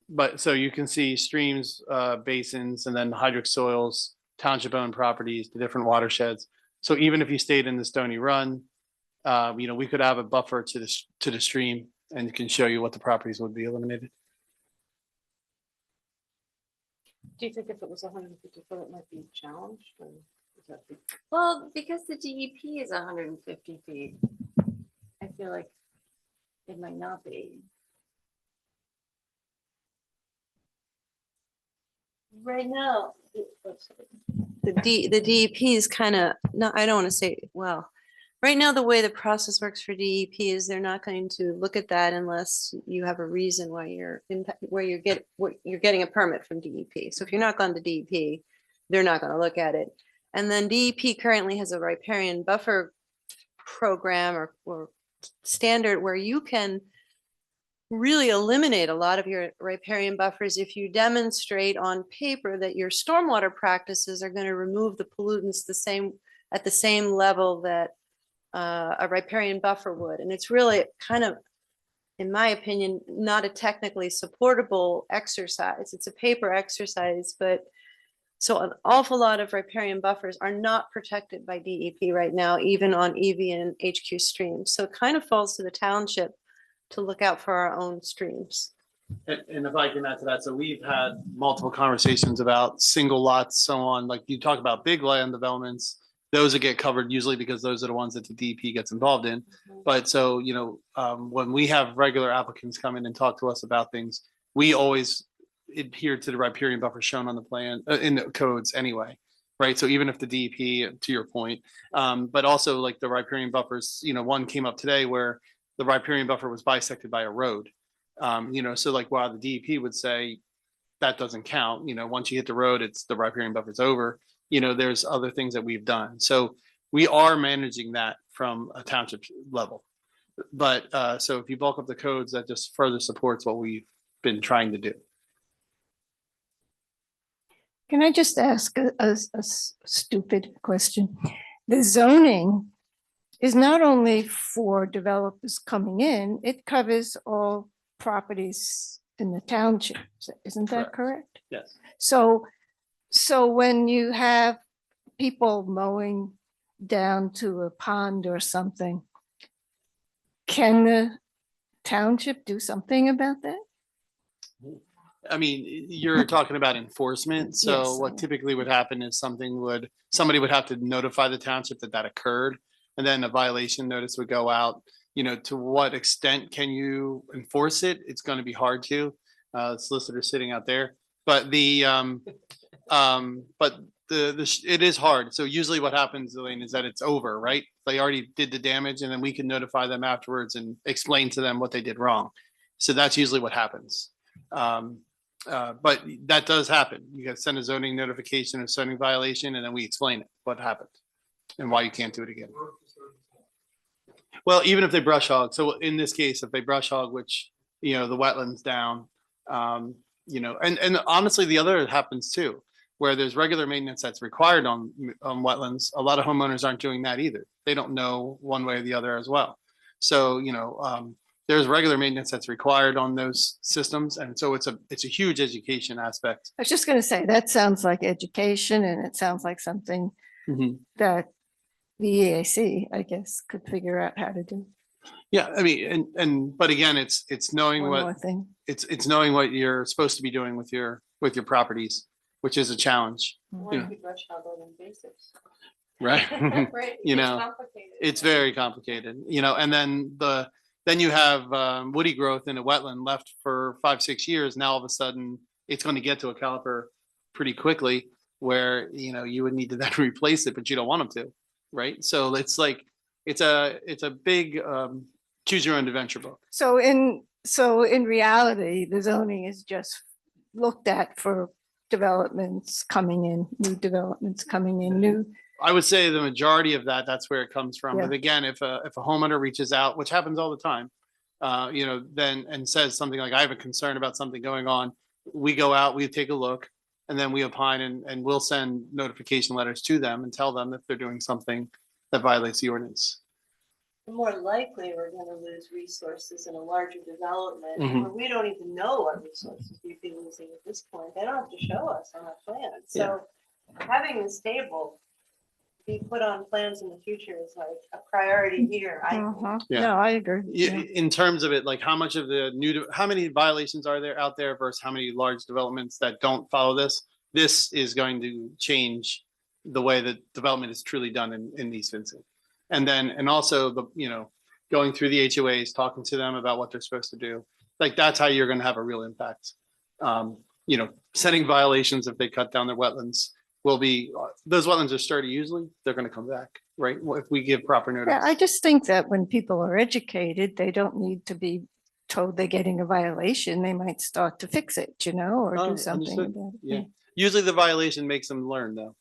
but so you can see streams, basins, and then hydric soils, township owned properties, the different watersheds. So even if you stayed in the Stony Run, we could have a buffer to the stream and can show you what the properties would be eliminated. Do you think if it was 150 foot, it might be challenged? Or is that the- Well, because the DEP is 150 feet, I feel like it might not be. Right now. The DEP is kind of, no, I don't want to say, well, right now, the way the process works for DEP is they're not going to look at that unless you have a reason why you're you're getting a permit from DEP. So if you're not going to DEP, they're not going to look at it. And then DEP currently has a riparian buffer program or standard where you can really eliminate a lot of your riparian buffers if you demonstrate on paper that your stormwater practices are going to remove the pollutants at the same level that a riparian buffer would. And it's really kind of, in my opinion, not a technically supportable exercise. It's a paper exercise, but so an awful lot of riparian buffers are not protected by DEP right now, even on EV and HQ streams. So it kind of falls to the township to look out for our own streams. And if I can add to that, so we've had multiple conversations about single lots, so on, like you talk about big land developments, those that get covered usually because those are the ones that the DEP gets involved in. But so, when we have regular applicants come in and talk to us about things, we always adhere to the riparian buffer shown on the plan, in the codes anyway. Right, so even if the DEP, to your point, but also like the riparian buffers, one came up today where the riparian buffer was bisected by a road. So like while the DEP would say that doesn't count, once you hit the road, it's the riparian buffer's over. There's other things that we've done. So we are managing that from a township level. But so if you bulk up the codes, that just further supports what we've been trying to do. Can I just ask a stupid question? The zoning is not only for developers coming in, it covers all properties in the township. Isn't that correct? Yes. So when you have people mowing down to a pond or something, can the township do something about that? I mean, you're talking about enforcement. So Yes. what typically would happen is somebody would have to notify the township that occurred. And then a violation notice would go out. To what extent can you enforce it? It's going to be hard to. Solicitor sitting out there, but it is hard. So usually what happens, Elaine, is that it's over, right? They already did the damage, and then we can notify them afterwards and explain to them what they did wrong. So that's usually what happens. But that does happen. You got to send a zoning notification, a zoning violation, and then we explain it, what happened and why you can't do it again. Well, even if they brush hog. So in this case, if they brush hog, which, the wetlands down, and honestly, the other happens too, where there's regular maintenance that's required on wetlands. A lot of homeowners aren't doing that either. They don't know one way or the other as well. So, there's regular maintenance that's required on those systems. And so it's a huge education aspect. I was just going to say, that sounds like education, and it sounds like something that the EAC, I guess, could figure out how to do. Yeah, I mean, but again, it's knowing One more what thing. it's knowing what you're supposed to be doing with your properties, which is a challenge. Why do we brush hog on invasives? right? Right, You it's know, complicated. it's very complicated, you know, and then you have woody growth in a wetland left for 5, 6 years. Now all of a sudden it's going to get to a caliper pretty quickly where, you know, you would need to then replace it, but you don't want them to, right? So it's like, it's a big choose your own adventure book. So in reality, the zoning is just looked at for developments coming in, new developments coming in, new. I would say the majority of that, that's where it comes from. Yeah. But again, if a homeowner reaches out, which happens all the time, you know, then and says something like, I have a concern about something going on, we go out, we take a look, and then we opine and we'll send notification letters to them and tell them if they're doing something that violates the ordinance. More likely, we're gonna lose resources in a larger development, Mhm. where we don't even know what resources we'd be losing at this point. They don't have to show us on our plan. So having this table be put on plans in the future is like a priority here. Yeah. No, I agree. Yeah. In terms of it, like how much of the how many violations are there out there versus how many large developments that don't follow this? This is going to change the way that development is truly done in East Vincent. And then, and also the, you know, going through the HOAs, talking to them about what they're supposed to do. Like that's how you're going to have a real impact. You know, setting violations if they cut down their wetlands will be, those wetlands are sturdy usually, they're going to come back, right? If we give proper notice. Yeah, I just think that when people are educated, they don't need to be told they're getting a violation. They might start to fix it, you know, or Oh, do something understood. about it. Yeah. Usually the violation makes them learn though.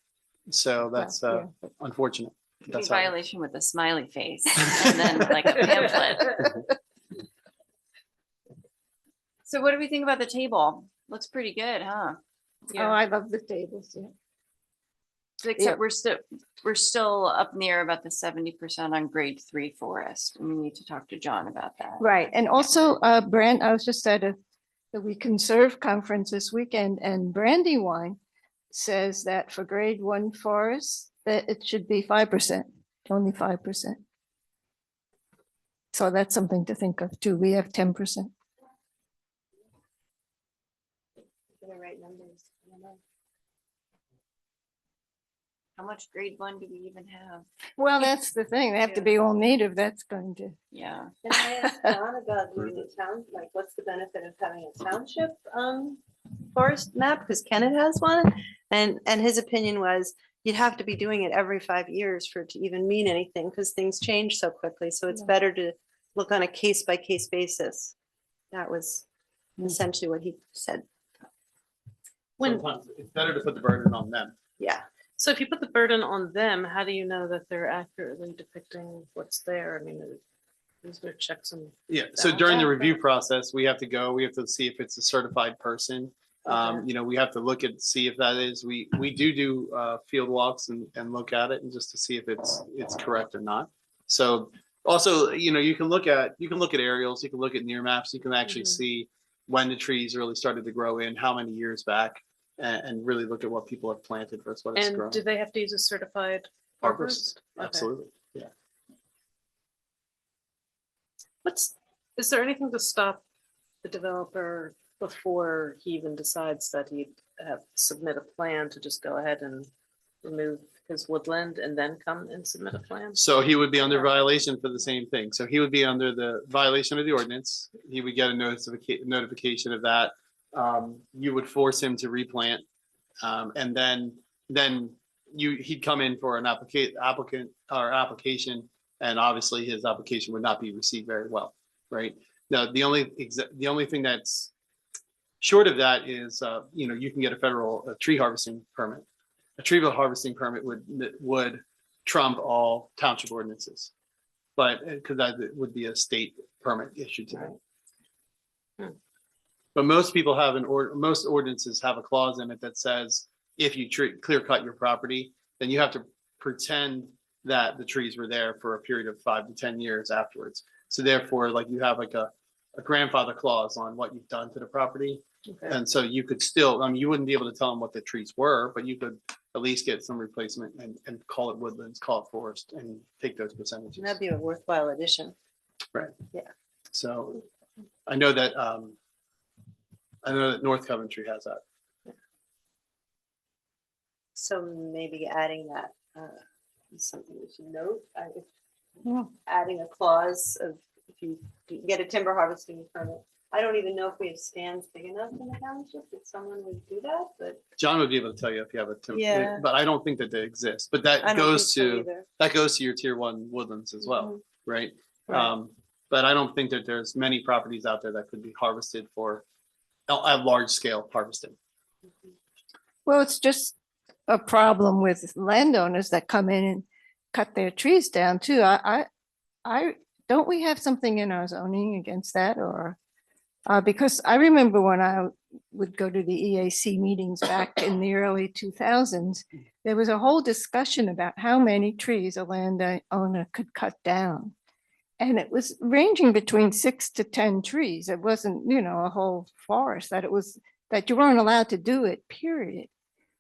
So that's yeah. unfortunate. That's how it is. Violation with a smiley face and then like a pamphlet. So what do we think about the table? Looks pretty good, huh? Oh, I love the tables, yeah. Except we're still up near about the 70% on grade 3 forest. And we need to talk to John about that. Right, and also, Brand, I was just at the We Conserve conference this weekend, and Brandywine says that for grade 1 forest, that it should be 5%, only 5%. So that's something to think of too. We have 10%. The right numbers. I don't know. How much grade 1 do we even have? Well, that's the thing. They have to be all native. That's going to. Yeah. Can I ask John about doing the town, like what's the benefit of having a township forest map? Because Kenneth has one. And his opinion was you'd have to be doing it every 5 years for it to even mean anything because things change so quickly. So it's better to look on a case by case basis. That was essentially what he said. Sometimes it's better to put the burden on them. Yeah. So if you put the burden on them, how do you know that they're accurately depicting what's there? I mean, is there checks and? Yeah, so during the review process, we have to see if it's a certified person. Okay. You know, we have to look at, see if that is, we do field walks and look at it and just to see if it's correct or not. So also, you know, you can look at aerials, you can look at near maps, you can actually see when the trees really started to grow in, how many years back, and really look at what people have planted versus what it's And grown. do they have to use a certified Arborist, arborist? Okay. absolutely, yeah. Is there anything to stop the developer before he even decides that he'd submit a plan to just go ahead and remove his woodland and then come and submit a plan? So he would be under violation for the same thing. So he would be under the violation of the ordinance. He would get a notification of that. You would force him to replant. And then he'd come in for an application, and obviously his application would not be received very well, right? Now, the only thing that's short of that is, you know, you can get a tree harvesting permit. A tree harvesting permit would trump all township ordinances, but because that would be a state permit issued to them. But most people have most ordinances have a clause in it that says if you clear cut your property, then you have to pretend that the trees were there for a period of 5 to 10 years afterwards. So therefore, like you have like a grandfather clause on what you've done to the property. Okay. And so you could still, I mean, you wouldn't be able to tell them what the trees were, but you could at least get some replacement and call it woodlands, call it forest, and take those percentages. That'd be a worthwhile addition. Right. Yeah. So I know that North Coventry has that. So maybe adding is something we should note. Yeah. Adding a clause of if you get a timber harvesting permit. I don't even know if we have stands big enough in the township that someone would do that, but John would be able to tell you if you have a Yeah. but I don't think that they exist, but I that don't goes think so to, either. that goes to your tier one woodlands as well, right? Right. But I don't think that there's many properties out there that could be harvested for a large scale harvesting. Well, it's just a problem with landowners that come in and cut their trees down too. Don't we have something in our zoning against that or? Because I remember when I would go to the EAC meetings back in the early 2000s, there was a whole discussion about how many trees a landowner could cut down. And it was ranging between 6 to 10 trees. It wasn't, a whole forest that you weren't allowed to do it, period.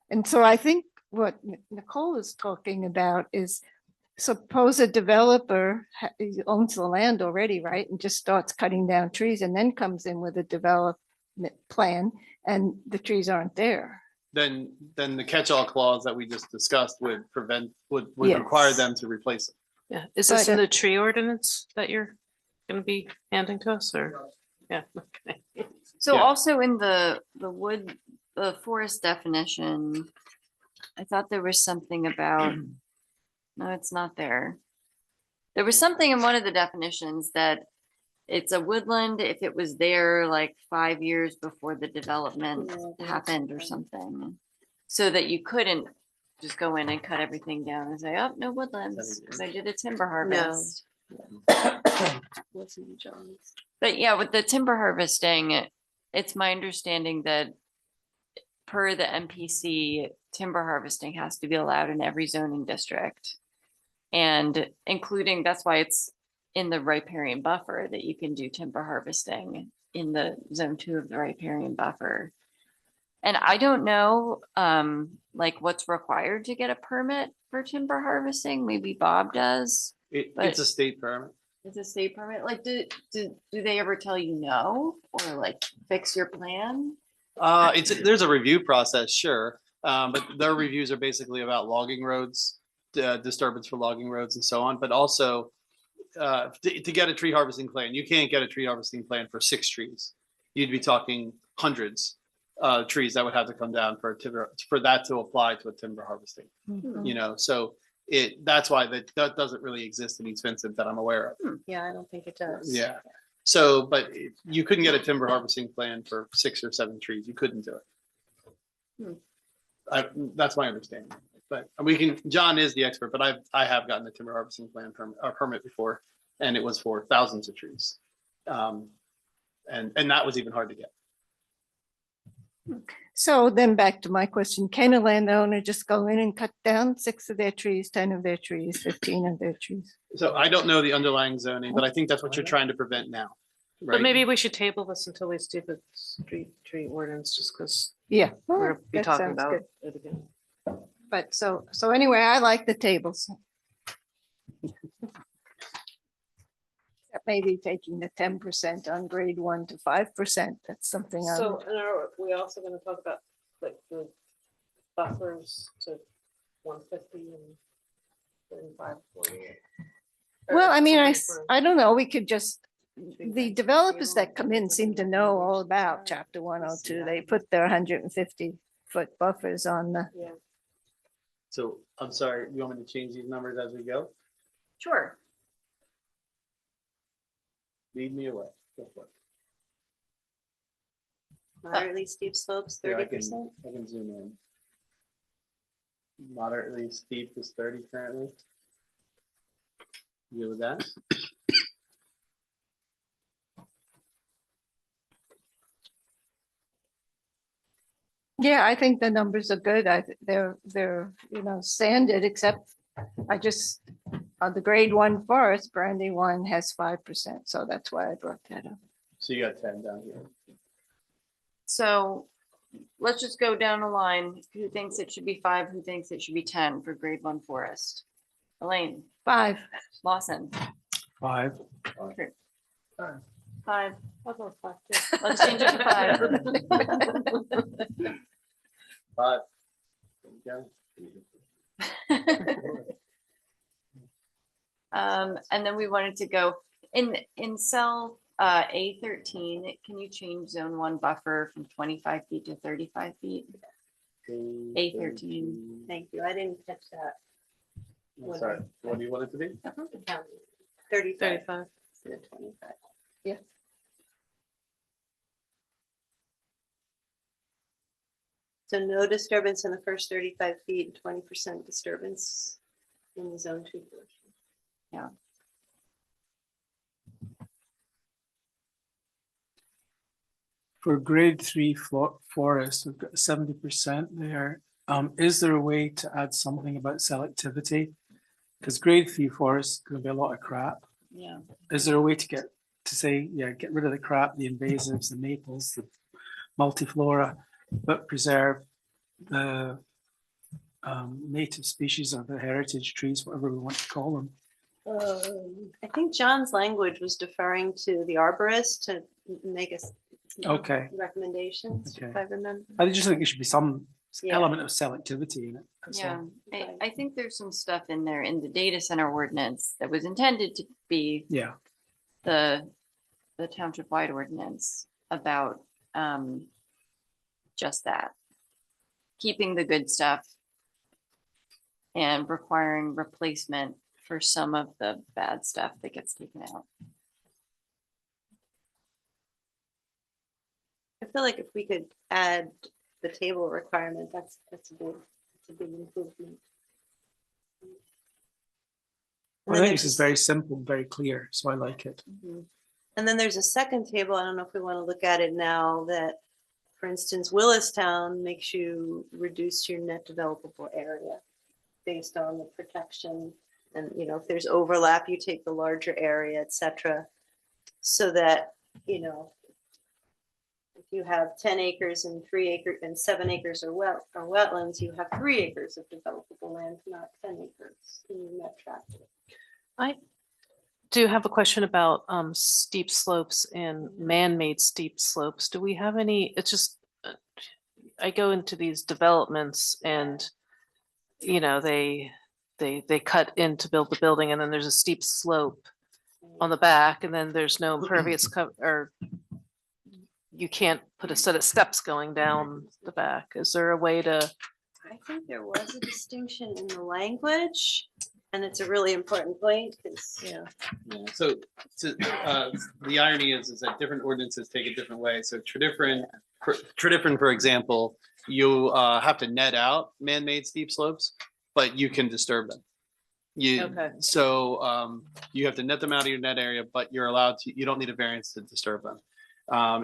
And so I think what Nicole is talking about is suppose a developer he owns the land already, right? And just starts cutting down trees and then comes in with a development plan and the trees aren't there. Then the catch-all clause that we just discussed would require Yes. them to replace it. Yeah, is this But, in the tree ordinance that you're gonna be handing to us or? Yeah, okay. So Yeah. also in the forest definition, I thought there was something about, no, it's not there. There was something in one of the definitions that it's a woodland if it was there like 5 years before the development happened or something. So that you couldn't just go in and cut everything down and say, oh, no woodlands, because I did a timber harvest. But yeah, with the timber harvesting, it's my understanding that per the MPC, timber harvesting has to be allowed in every zoning district. And including, that's why it's in the riparian buffer that you can do timber harvesting in the zone 2 of the riparian buffer. And I don't know, like what's required to get a permit for timber harvesting. Maybe Bob does. It's a state permit. It's a state permit. Like, do they ever tell you no or like fix your plan? There's a review process, sure. But their reviews are basically about logging roads, disturbance for logging roads and so on, but also to get a tree harvesting plan, you can't get a tree harvesting plan for 6 trees. You'd be talking hundreds of trees that would have to come down for that to apply to a timber harvesting. So that's why that doesn't really exist in East Vincent that I'm aware of. Yeah, I don't think it does. Yeah. So, but you couldn't get a timber harvesting plan for 6 or 7 trees. You couldn't do it. That's my understanding. But John is the expert, but I have gotten a timber harvesting plan permit before, and it was for thousands of trees. And that was even hard to get. So then back to my question, can a landowner just go in and cut down 6 of their trees, 10 of their trees, 15 of their trees? So I don't know the underlying zoning, but I think that's what you're trying to prevent now. But Right? maybe we should table this until we see the tree ordinance, just because Yeah. we're gonna be that talking sounds about good. it again. But so anyway, I like the tables. Maybe taking the 10% on grade 1 to 5%. That's something. So, and are we also gonna talk about like the buffers to 150 and 35, 40? Well, I mean, I don't know. We could just, the developers that come in seem to know all about chapter 102. They put their 150-foot buffers on the, Yeah. So I'm sorry, you want me to change these numbers as we go? Sure. Lead me away. Go for it. Moderately steep slopes, Here, 30%. I can zoom in. Moderately steep is 30 currently. You good with that? yeah, I think the numbers are good. They're, standard, except I just, on the grade 1 forest, Brandy 1 has 5%. So that's why I brought that up. So you got 10 down here. So let's just go down the line. Who thinks it should be 5? Who thinks it should be 10 for grade 1 forest? Elaine, 5. Lawson, 5. 5. I'll go 5 too. Let's change it to 5. 5. There you go. And then we wanted to go in cell A13, can you change zone one buffer from 25 feet to 35 feet? A13. Thank you. I didn't catch that. I'm sorry, what do you want it to be? 35. Instead of 25. Yeah. So no disturbance in the first 35 feet, 20% disturbance in the zone 2 portion. Yeah. For grade 3 forest, we've got 70% there. Is there a way to add something about selectivity? Because grade 3 forest is going to be a lot of crap. Yeah. Is there a way to get rid of the crap, the invasives, the maples, the multiflora, but preserve the native species or the heritage trees, whatever we want to call them? I think John's language was deferring to the arborist to make us Okay. recommendations, if Okay. I remember. I just think there should be some Yeah. element of selectivity in it. that's Yeah, all. I think there's some stuff in there in the data center ordinance that was intended to be Yeah. the township wide ordinance about just that. Keeping the good stuff and requiring replacement for some of the bad stuff that gets taken out. I feel like if we could add the table requirement, that's a big improvement. And I then think this is there's- very simple, very clear, so I like it. Mhm. And then there's a second table, I don't know if we want to look at it now, that, for instance, Willistown makes you reduce your net developable area based on the protection. And, you know, if there's overlap, you take the larger area, et cetera. So that, you know, if you have 10 acres and 3 acres and 7 acres are wetlands, you have 3 acres of developable land, not 10 acres in your net tract. I do have a question about steep slopes and man-made steep slopes. Do we have any, it's just, I go into these developments and, you know, they cut in to build the building and then there's a steep slope on the back and then there's no impervious cover, or you can't put a set of steps going down the back. Is there a way to? I think there was a distinction in the language, and it's a really important point because, Yeah. Yeah, so the irony is that different ordinances take a different way. So Tridifferent, for example, you have to net out man-made steep slopes, but you can disturb them. Okay. So you have to net them out of your net area, but you're allowed to, you don't need a variance to disturb them.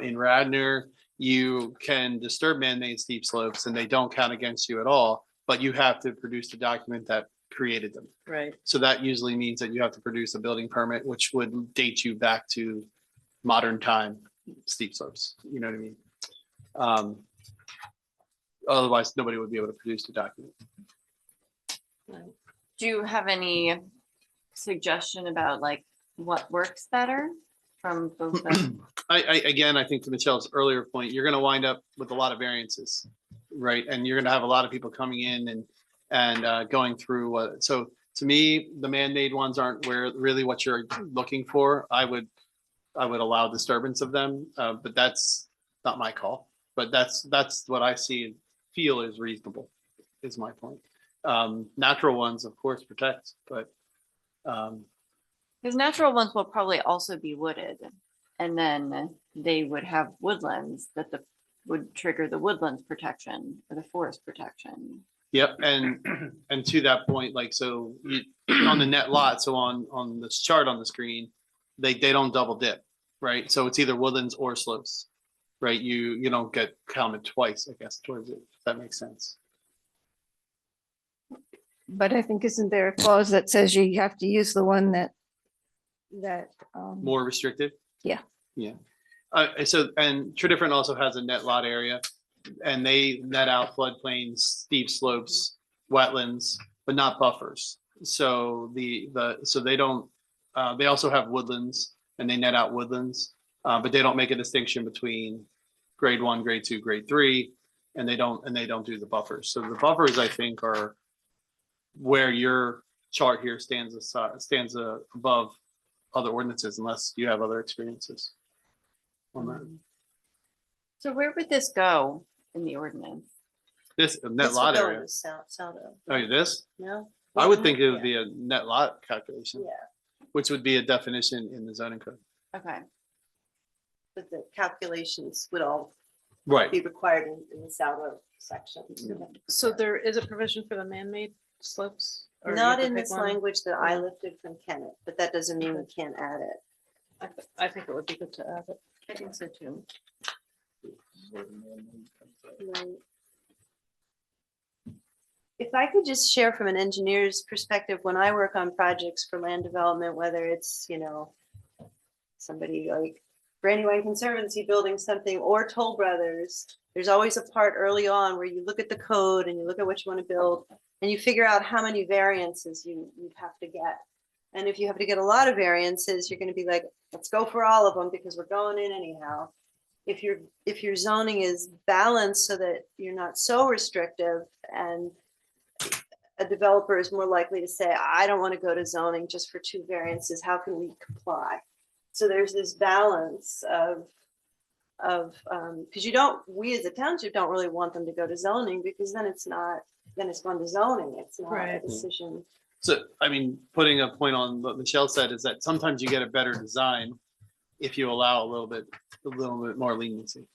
In Radnor, you can disturb man-made steep slopes and they don't count against you at all, but you have to produce the document that created them. Right. So that usually means that you have to produce a building permit, which would date you back to modern time steep slopes. You know what I mean? Otherwise, nobody would be able to produce the document. Do you have any suggestion about like what works better from both? Again, I think to Michelle's earlier point, you're going to wind up with a lot of variances, right? And you're going to have a lot of people coming in and going through. So to me, the man-made ones aren't really what you're looking for. I would allow disturbance of them, but that's not my call. But that's what I see and feel is reasonable, is my point. Natural ones, of course, protect, but Because natural ones will probably also be wooded, and then they would have woodlands that would trigger the woodlands protection or the forest protection. yep. And to that point, like, so on the net lot, so on this chart on the screen, they don't double dip, right? So it's either woodlands or slopes, right? You don't get counted twice, I guess, towards it, if that makes sense. But I think isn't there a clause that says you have to use the one that More restrictive? Yeah. Yeah. And Tridifferent also has a net lot area and they net out floodplains, steep slopes, wetlands, but not buffers. So so they don't, they also have woodlands and they net out woodlands, but they don't make a distinction between grade 1, grade 2, grade 3, and they don't do the buffers. So the buffers, I think, are where you're chart here stands above other ordinances unless you have other experiences on that. So where would this go in the ordinance? This net This would lot go in area. the south. Oh, yeah, this? No? I would think it would Yeah. be a net lot calculation, Yeah, which would be a definition in the zoning code. Okay, but the calculations would all Right. be required in the south section. So there is a provision for the man-made slopes? or you Not have to in pick this one? language that I lifted from Kenneth, but that doesn't mean we can't add it. I think it would be good to add it. I think so too. If I could just share from an engineer's perspective, when I work on projects for land development, whether it's, somebody like Brandywine Conservancy building something or Toll Brothers, there's always a part early on where you look at the code and you look at what you want to build and you figure out how many variances you have to get. And if you have to get a lot of variances, you're going to be like, let's go for all of them because we're going in anyhow. If your zoning is balanced so that you're not so restrictive, and a developer is more likely to say, I don't want to go to zoning just for 2 variances. How can we comply? So there's this balance of because we as a township don't really want them to go to zoning, because then it's going to zoning. It's not a Right. decision. So, I mean, putting a point on what Michelle said is that sometimes you get a better design if you allow a little bit more leniency.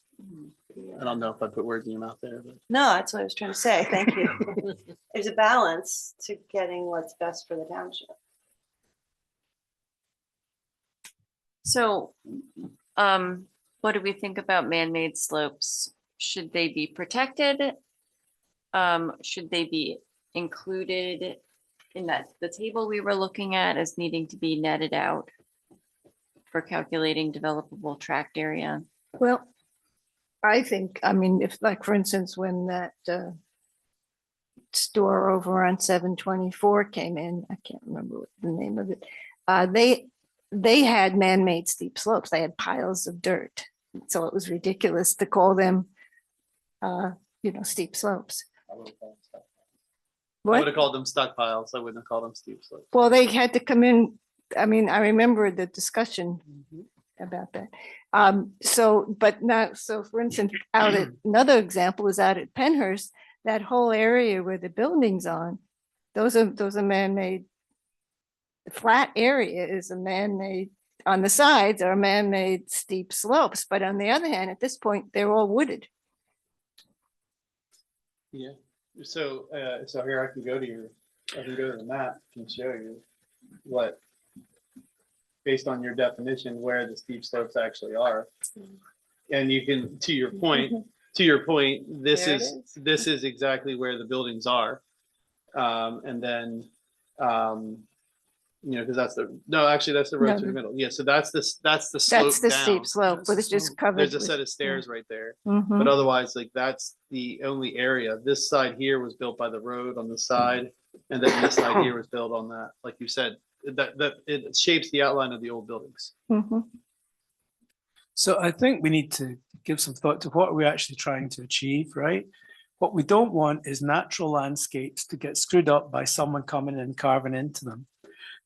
I don't know if I put words in your mouth there, but. No, that's what I was trying to say. Thank you. There's a balance to getting what's best for the township. So, what do we think about man-made slopes? Should they be protected? Should they be included in the table we were looking at as needing to be netted out for calculating developable tract area? Well, I think, I mean, if like, for instance, when that store over on 724 came in, I can't remember what the name of it. They had man-made steep slopes. They had piles of dirt. So it was ridiculous to call them, steep slopes. I would What? have called them stockpiles. I wouldn't have called them steep slopes. Well, they had to come in. I mean, I remember the discussion about that. So for instance, another example is out at Penhurst, that whole area where the building's on, those are man-made. The flat area is a man-made, on the sides are man-made steep slopes, but on the other hand, at this point, they're all wooded. Yeah, so here I can go to the map and show you what, based on your definition, where the steep slopes actually are. And you can, to your point, this There it is exactly where the buildings are. And then, because that's the road through the middle. Yeah, so that's the slope That's the down. steep slope, but it's just covered. There's a with- set of stairs right there. Mhm. But otherwise, like, that's the only area. This side here was built by the road on the side, and then this side here was built on that, like you said, that it shapes the outline of the old buildings. Mhm. So I think we need to give some thought to what we're actually trying to achieve, right? What we don't want is natural landscapes to get screwed up by someone coming in and carving into them.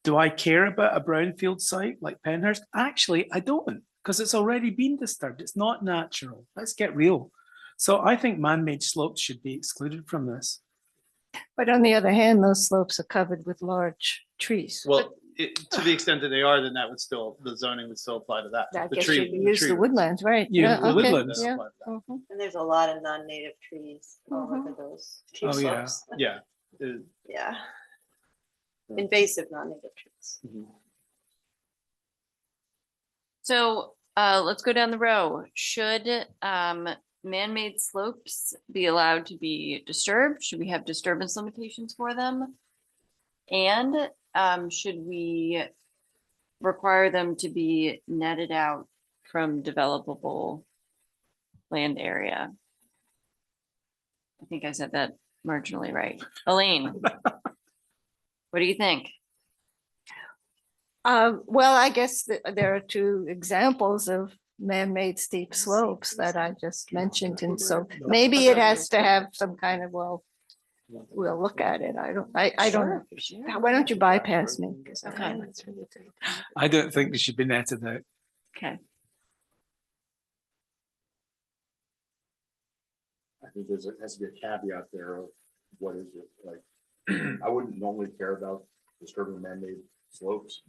Do I care about a brownfield site like Penhurst? Actually, I don't, because it's already been disturbed. It's not natural. Let's get real. So I think man-made slopes should be excluded from this. But on the other hand, those slopes are covered with large trees. Well, to the extent that they are, then the zoning would still apply to that. I The guess tree- you use the tree- woodlands, right? Yeah, the okay, woodlands. yeah, apply to that. mhm. And there's a lot of non-native trees all over those steep Oh, yeah. slopes. Yeah. Yeah. Invasive non-native trees. So let's go down the row. Should man-made slopes be allowed to be disturbed? Should we have disturbance limitations for them? And should we require them to be netted out from developable land area? I think I said that marginally right. Elaine, what do you think? Well, I guess there are 2 examples of man-made steep slopes that I just mentioned. And so maybe it has to have some kind of, we'll look at it. I don't, why don't you bypass me? 'Cause Okay. I don't think they should be netted out. Okay, I think has to be a caveat there of what is it, like, I wouldn't normally care about disturbing man-made slopes.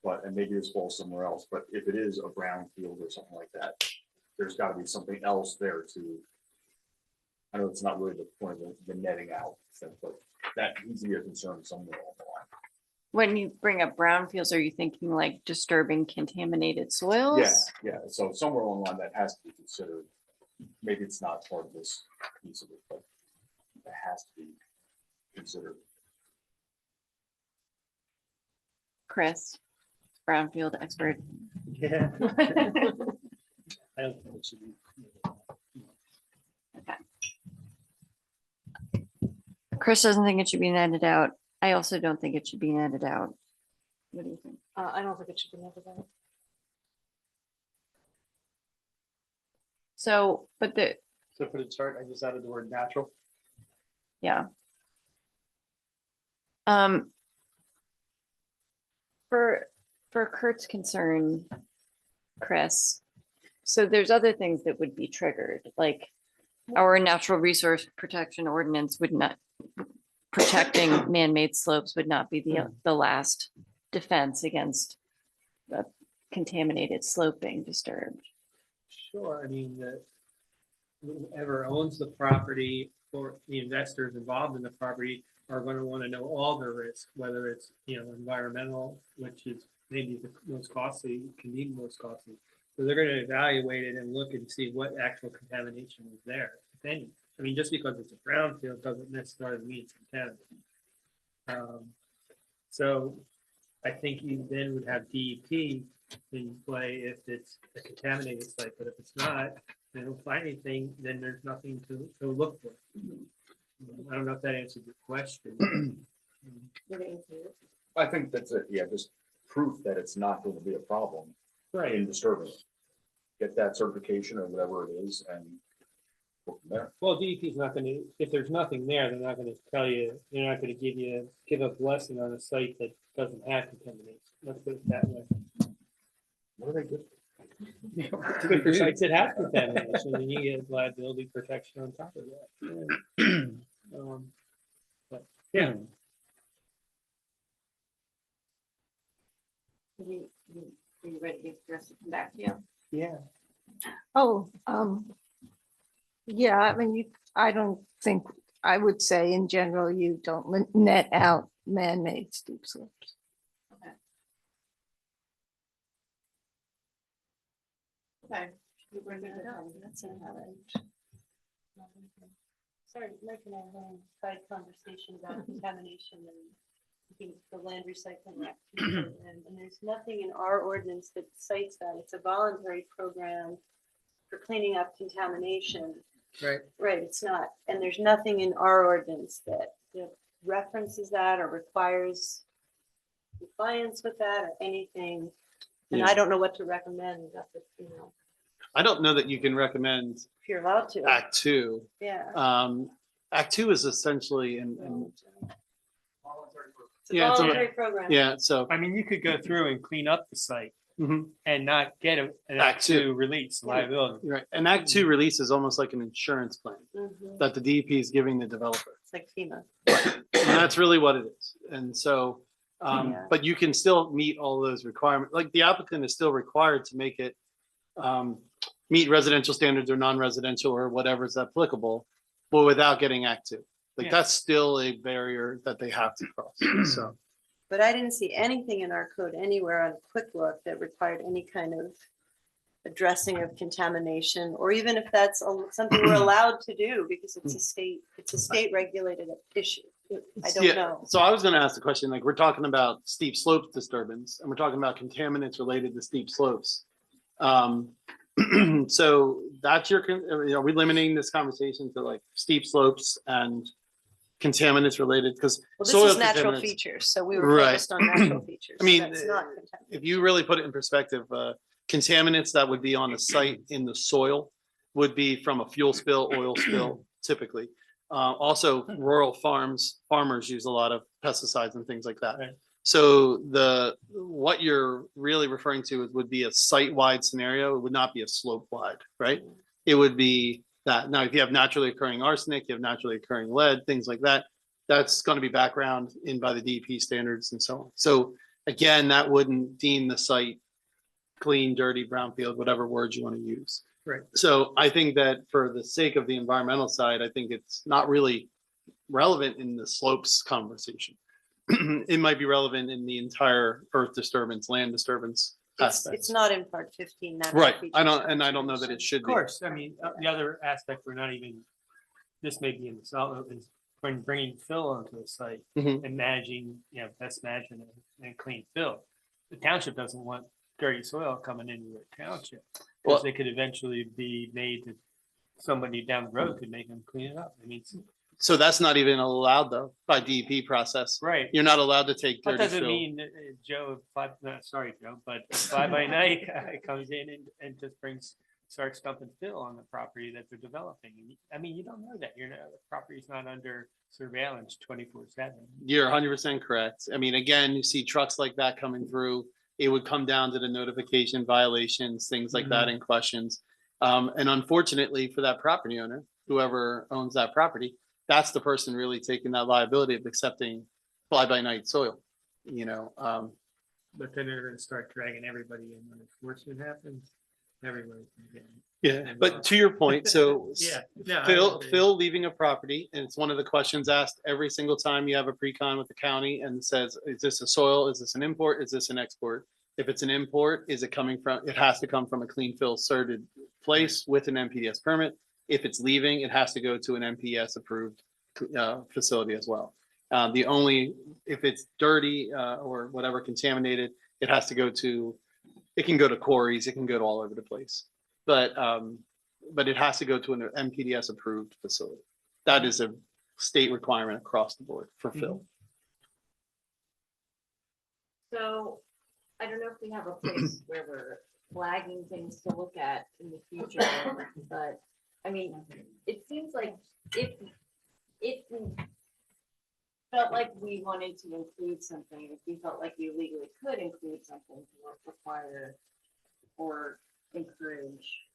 But, and maybe this falls somewhere else, but if it is a brown field or something like that, there's gotta be something else there to. I know it's not really the point of the netting out, but that needs to be a concern somewhere along the line. when you bring up brownfields, are you thinking like disturbing contaminated soils? Yeah, so somewhere along the line that has to be considered. Maybe it's not part of this piece of it, but it has to be considered. Chris, brownfield expert. Yeah. I don't think it should be. Chris doesn't think it should be netted out. I also don't think it should be netted out. What do you think? I don't think it should be netted out. So, but the, So for the chart, I just added the word natural. yeah. For Kurt's concern, Chris, so there's other things that would be triggered, like our natural resource protection ordinance would not, protecting man-made slopes would not be the last defense against the contaminated slope being disturbed. Sure, I mean, whoever owns the property or the investors involved in the property are going to want to know all the risks, whether it's, environmental, which is maybe the most costly, can be most costly. So they're going to evaluate it and look and see what actual contamination is there, if any. I mean, just because it's a brownfield doesn't necessarily mean it's contaminated. So I think you then would have DEP in play if it's a contaminated site, but if it's not, they don't find anything, then there's nothing to look for. I don't know if that answers your question. I think that's it, yeah, just proof that it's not going to be a problem Right. in disturbing it. Get that certification or whatever it is and go from there. Well, DEP is not going to, if there's nothing there, they're not going to tell you, they're not going to give a blessing on a site that doesn't have contamination. Let's put it that way. What are they good? It's good for sites that have contamination, and you get liability protection on top of that. But yeah, Are you ready to get Chris to come back to you? yeah. Oh, yeah, I mean, I don't think, I would say in general, you don't net out man-made steep slopes. Okay. Sorry, Mike and I had a side conversation about contamination and the land recycling act. And there's nothing in our ordinance that cites that. It's a voluntary program for cleaning up contamination. Right. Right, it's not. And there's nothing in our ordinance that references that or requires compliance with that or anything. And Yeah. I don't know what to recommend, I don't know that you can recommend if you're allowed to. Act Two. Yeah. Act Two is essentially It's a Yeah, it's a- voluntary program. yeah, so I mean, you could go through and clean up the site mhm, and not get an Act Act Two. Two release liability. you're right. And Act Two release is almost like an insurance plan Mhm. that the DEP is giving the developer. It's like FEMA. And that's really what it is. And so, Yeah. but you can still meet all those requirements. Like the applicant is still required to make it meet residential standards or non-residential or whatever is applicable, but without getting Act Two. Like Yeah. that's still a barrier that they have to cross. So, But I didn't see anything in our code anywhere on a quick look that required any kind of addressing of contamination, or even if that's something we're allowed to do because it's a state regulated issue. I don't yeah, know. so I was gonna ask the question, like, we're talking about steep slope disturbance and we're talking about contaminants related to steep slopes. So that's are we limiting this conversation to like steep slopes and contaminants related? Because Well, soil this is natural contaminants- features, so we were Right. focused on natural features. I mean, That's not contamination. if you really put it in perspective, contaminants that would be on a site in the soil would be from a fuel spill, oil spill typically. Also, rural farmers use a lot of pesticides and things like that. Right. So what you're really referring to would be a site-wide scenario. It would not be a slope-wide, right? It would be that. Now, if you have naturally occurring arsenic, you have naturally occurring lead, things like that, that's going to be background in by the DEP standards and so on. So again, that wouldn't deem the site clean, dirty, brownfield, whatever words you want to use. Right. So I think that for the sake of the environmental side, I think it's not really relevant in the slopes conversation. It might be relevant in the entire earth disturbance, land disturbance It's aspects. not in part 15. natural Right. features I don't know section. that it should Of be. course, I mean, the other aspect, we're not even, this may be in the solid, is when bringing fill onto a site Mhm. and managing, best management and clean fill. The township doesn't want dirty soil coming into the township. Well- Because they could eventually be made to, somebody down the road could make them clean it up. I mean, So that's not even allowed though by DEP process. right. You're not allowed to take That dirty doesn't fill. mean that, Joe, sorry, Joe, but Fly By Night comes in and just starts dumping fill on the property that they're developing. And I mean, you don't know that. The property's not under surveillance 24/7. You're 100% correct. I mean, again, you see trucks like that coming through. It would come down to the notification violations, things like that, and questions. And unfortunately for that property owner, whoever owns that property, that's the person really taking that liability of accepting fly-by-night soil. But then they're gonna start dragging everybody in when enforcement happens. Everybody's gonna get in. Yeah, but to your point, so Yeah. Yeah. Phil leaving a property, and it's one of the questions asked every single time you have a pre-con with the county and says, is this a soil? Is this an import? Is this an export? If it's an import, is it coming from, it has to come from a clean fill certed place with an MPDS permit. If it's leaving, it has to go to an MPS approved facility as well. If it's dirty or whatever contaminated, it has to go to, it can go to quarries, it can go to all over the place. But it has to go to an MPDS approved facility. That is a state requirement across the board for fill. So I don't know if we have a place where we're flagging things to look at in the future, but I mean, it seems like if we felt like we wanted to include something, if we felt like we legally could include something to require or encourage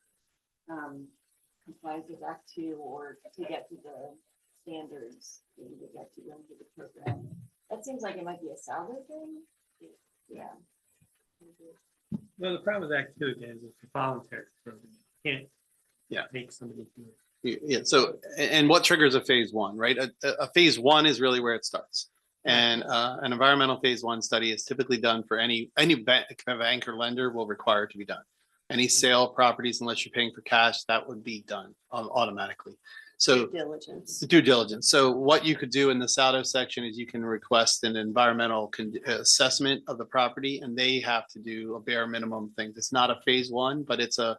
compliance with Act 2 or to get to the standards, maybe to get to them to the program. That seems like it might be a salary thing. Yeah. Well, the problem with Act 2 again is it's a voluntary program. You can't make somebody do it. Yeah, so, and what triggers a phase one, right? A phase one is really where it starts. And an environmental phase one study is typically done for any bank or lender will require it to be done. Any sale of properties, unless you're paying for cash, that would be done automatically. So Due diligence. due diligence. So what you could do in the Saldo section is you can request an environmental assessment of the property, and they have to do a bare minimum things. It's not a phase one, but it's a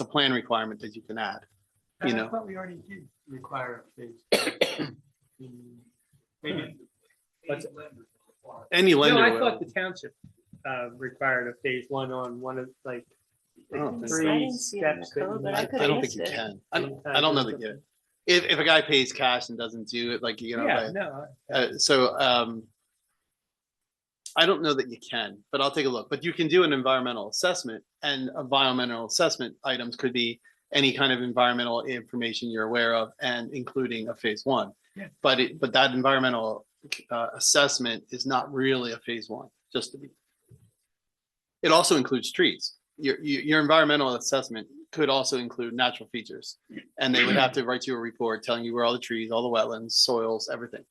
plan requirement that you can add. I thought we already did require a phase. Maybe. Any lender No, I will. thought the township required a phase one on one of like I don't think I so. three didn't see it in the steps. that code, you but I need. could I have don't think missed you it. can. I don't know that you. If a guy pays cash and doesn't do it, like Yeah, no. so I don't know that you can, but I'll take a look. But you can do an environmental assessment, and environmental assessment items could be any kind of environmental information you're aware of, and including a phase one. Yeah. But that environmental assessment is not really a phase one, just to be. It also includes trees. Your environmental assessment could also include natural features, and they would have to write you a report telling you where all the trees, all the wetlands, soils, everything.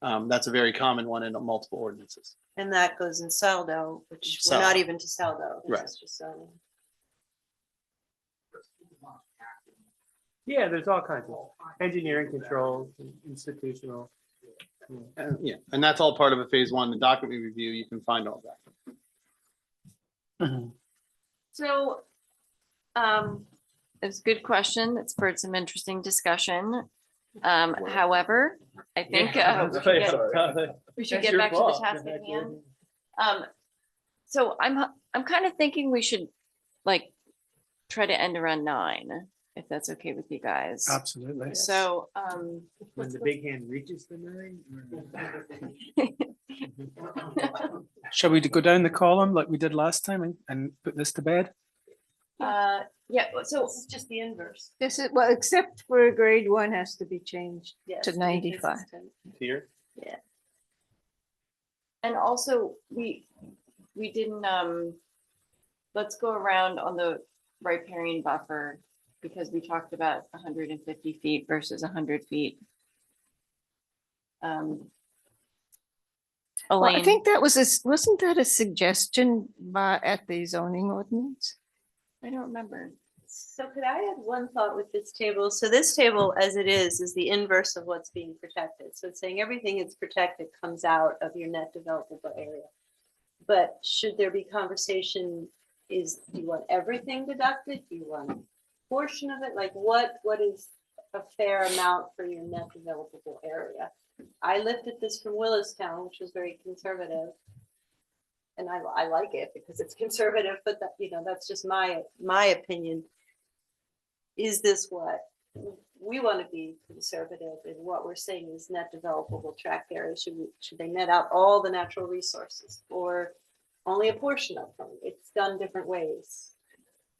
That's a very common one in multiple ordinances. And that goes in Saldo, which we're Saldo. not even to Saldo. This Right. is just Saldo. Yeah, there's all kinds of engineering controls, institutional. Yeah, and that's all part of a phase one. The document review, you can find all that. So, it's a good question. It spurred some interesting discussion. However, I think we should get back to the task at hand. So I'm kind of thinking we should like try to end around 9 if that's okay with you guys. Absolutely. So, When the big hand reaches the nine. Shall we go down the column like we did last time and put this to bed? yeah, so This is just the inverse. This is, well, except for grade one has to be changed Yes, to be 95. consistent. Here, and also we didn't, let's go around on the riparian buffer because we talked about 150 feet versus 100 feet. Well, I Elaine, think that was wasn't that a suggestion by, at the zoning ordinance? I don't remember. So could I add one thought with this table? So this table as it is the inverse of what's being protected. So it's saying everything that's protected comes out of your net developable area. But should there be conversation, do you want everything deducted? Do you want a portion of it? Like what is a fair amount for your net developable area? I lifted this from Willistown, which was very conservative. And I like it because it's conservative, but that, that's just my opinion. Is this what we want to be conservative in what we're saying is net developable tract area? Should they net out all the natural resources or only a portion of them? It's done different ways.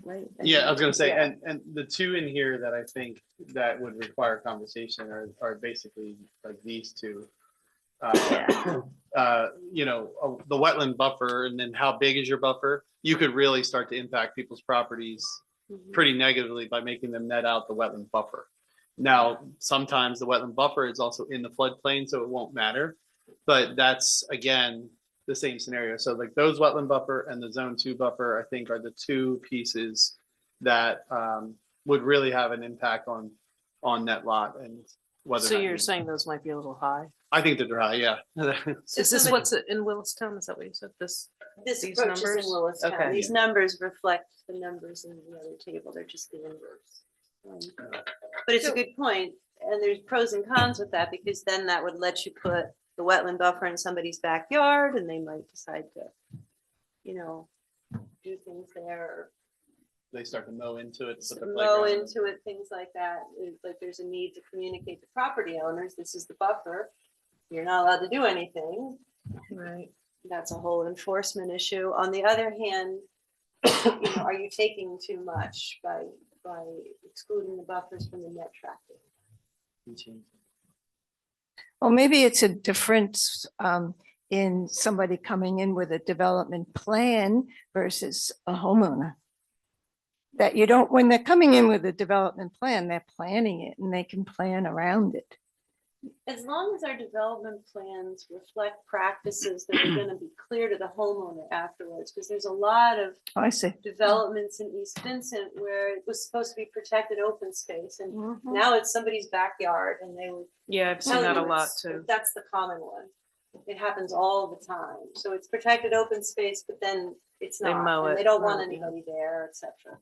Right? yeah, I was gonna say, Yeah. and the two in here that I think that would require conversation are basically like these two. The wetland buffer, and then how big is your buffer? You could really start to impact people's properties Mhm. pretty negatively by making them net out the wetland buffer. Now, sometimes the wetland buffer is also in the floodplain, so it won't matter. But that's, again, the same scenario. So like those wetland buffer and the zone 2 buffer, I think are the two pieces that would really have an impact on net lot and whether. So or not you're you- saying those might be a little high? I think they're dry, yeah. Is this what's in Willistown? Is that what you said? This, This these approach is in numbers? Willistown. Okay. These numbers reflect the numbers in the other table. They're just the inverse. But it's a good point, and there's pros and cons with that because then that would let you put the wetland buffer in somebody's backyard, and they might decide to, do things there, They start to mow into it. put the mow playground. into it, things like that. It's like there's a need to communicate to property owners, this is the buffer. You're not allowed to do anything. right. That's a whole enforcement issue. On the other hand, are you taking too much by excluding the buffers from the net tracking? Well, maybe it's a difference in somebody coming in with a development plan versus a homeowner. That you don't, when they're coming in with a development plan, they're planning it and they can plan around it. As long as our development plans reflect practices that are going to be clear to the homeowner afterwards, because there's a lot of I see. developments in East Vincent where it was supposed to be protected open space, and Mhm. now it's somebody's backyard, and they would Yeah, I've seen tell that a you lot it's- too. That's the common one. It happens all the time. So it's protected open space, but then it's They not, mow and it, they don't mow want it, yeah. anybody there, etc.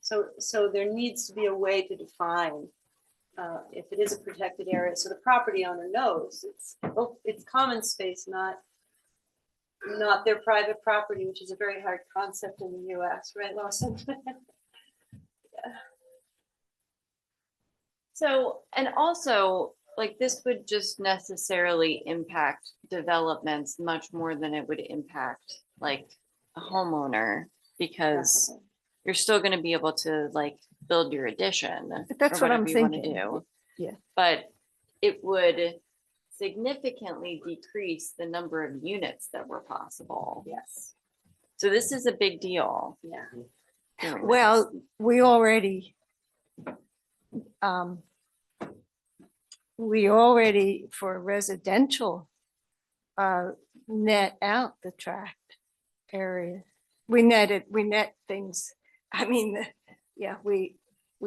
So there needs to be a way to define if it is a protected area, so the property owner knows it's common space, not their private property, which is a very hard concept in the US, right, Lawson? So, and also, like, this would just necessarily impact developments much more than it would impact like a homeowner, because Definitely. you're still gonna be able to like build your addition. But that's or what I'm whatever you wanna thinking. do. Yeah. But it would significantly decrease the number of units that were possible. Yes, So this is a big deal. yeah. doing this. Well, we already for residential net out the tract area. We net things. I mean, yeah, we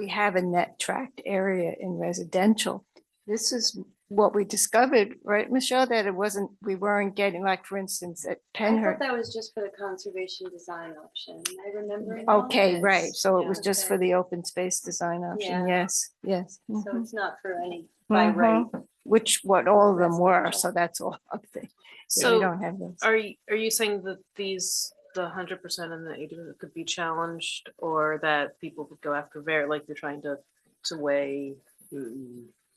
have a net tract area in residential. This is what we discovered, right, Michelle, that we weren't getting, like, for instance, at I thought Penhurst. that was just for the conservation design option. I remember. Okay, right. So it was Yeah, just for okay. the open space design option. Yeah. Yes, yes. So Mhm. it's not for any by right. Which what all of them were, Residential. so that's all of the. We So don't have those. are you saying that these the 100% and the 80% could be challenged, or that people would go after like you're trying to weigh,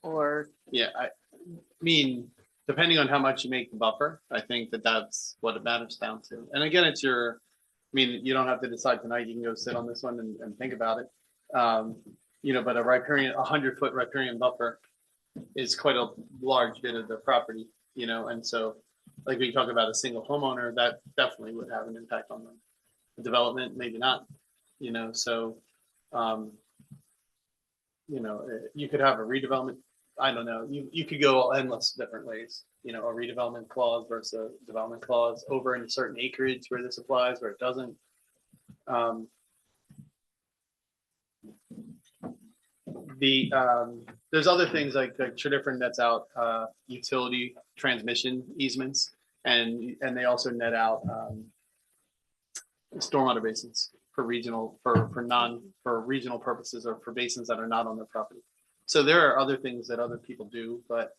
or Yeah, I mean, depending on how much you make the buffer, I think that that's what it matters down to. And again, it's your, I mean, you don't have to decide tonight. You can go sit on this one and think about it. You know, but a 100-foot riparian buffer is quite a large bit of the property, you know, and so like we talk about a single homeowner, that definitely would have an impact on the development, maybe not, you know, so you know, you could have a redevelopment. I don't know. You could go endless different ways. You know, a redevelopment clause versus a development clause over in certain acreage where this applies, where it doesn't. There's other things like Tredyffrin nets out utility transmission easements, and they also net out stormwater basins for regional for regional purposes or for basins that are not on their property. So there are other things that other people do, but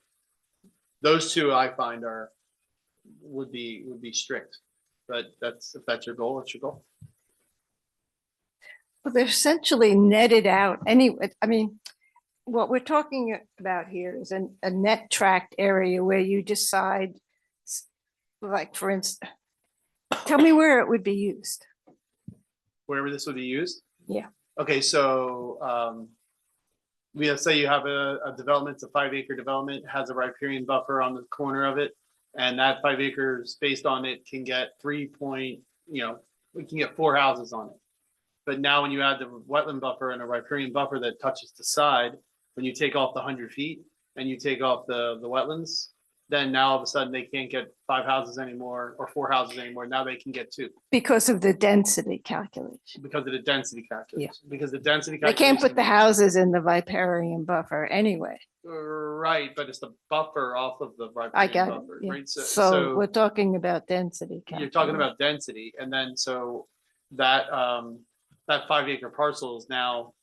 those two I find would be strict. But if that's your goal, it's your goal. Well, they're essentially netted out anyway. I mean, what we're talking about here is a net tract area where you decide, like, for instance, tell me where it would be used. Wherever this would be used? Yeah. Okay, so say you have a development, it's a 5-acre development, has a riparian buffer on the corner of it, and that 5 acres based on it can get we can get 4 houses on it. But now when you add the wetland buffer and a riparian buffer that touches the side, when you take off the 100 feet and you take off the wetlands, then now all of a sudden they can't get 5 houses anymore or 4 houses anymore. Now they can get 2 Because of the density calculation. because of the density calculation. Yeah. Because the density They calculation. can't put the houses in the riparian buffer anyway. Right, but it's the buffer off of the riparian I got it. buffer, Yeah. right? So we're talking about density. You're talking about density, and then so that 5-acre parcel is now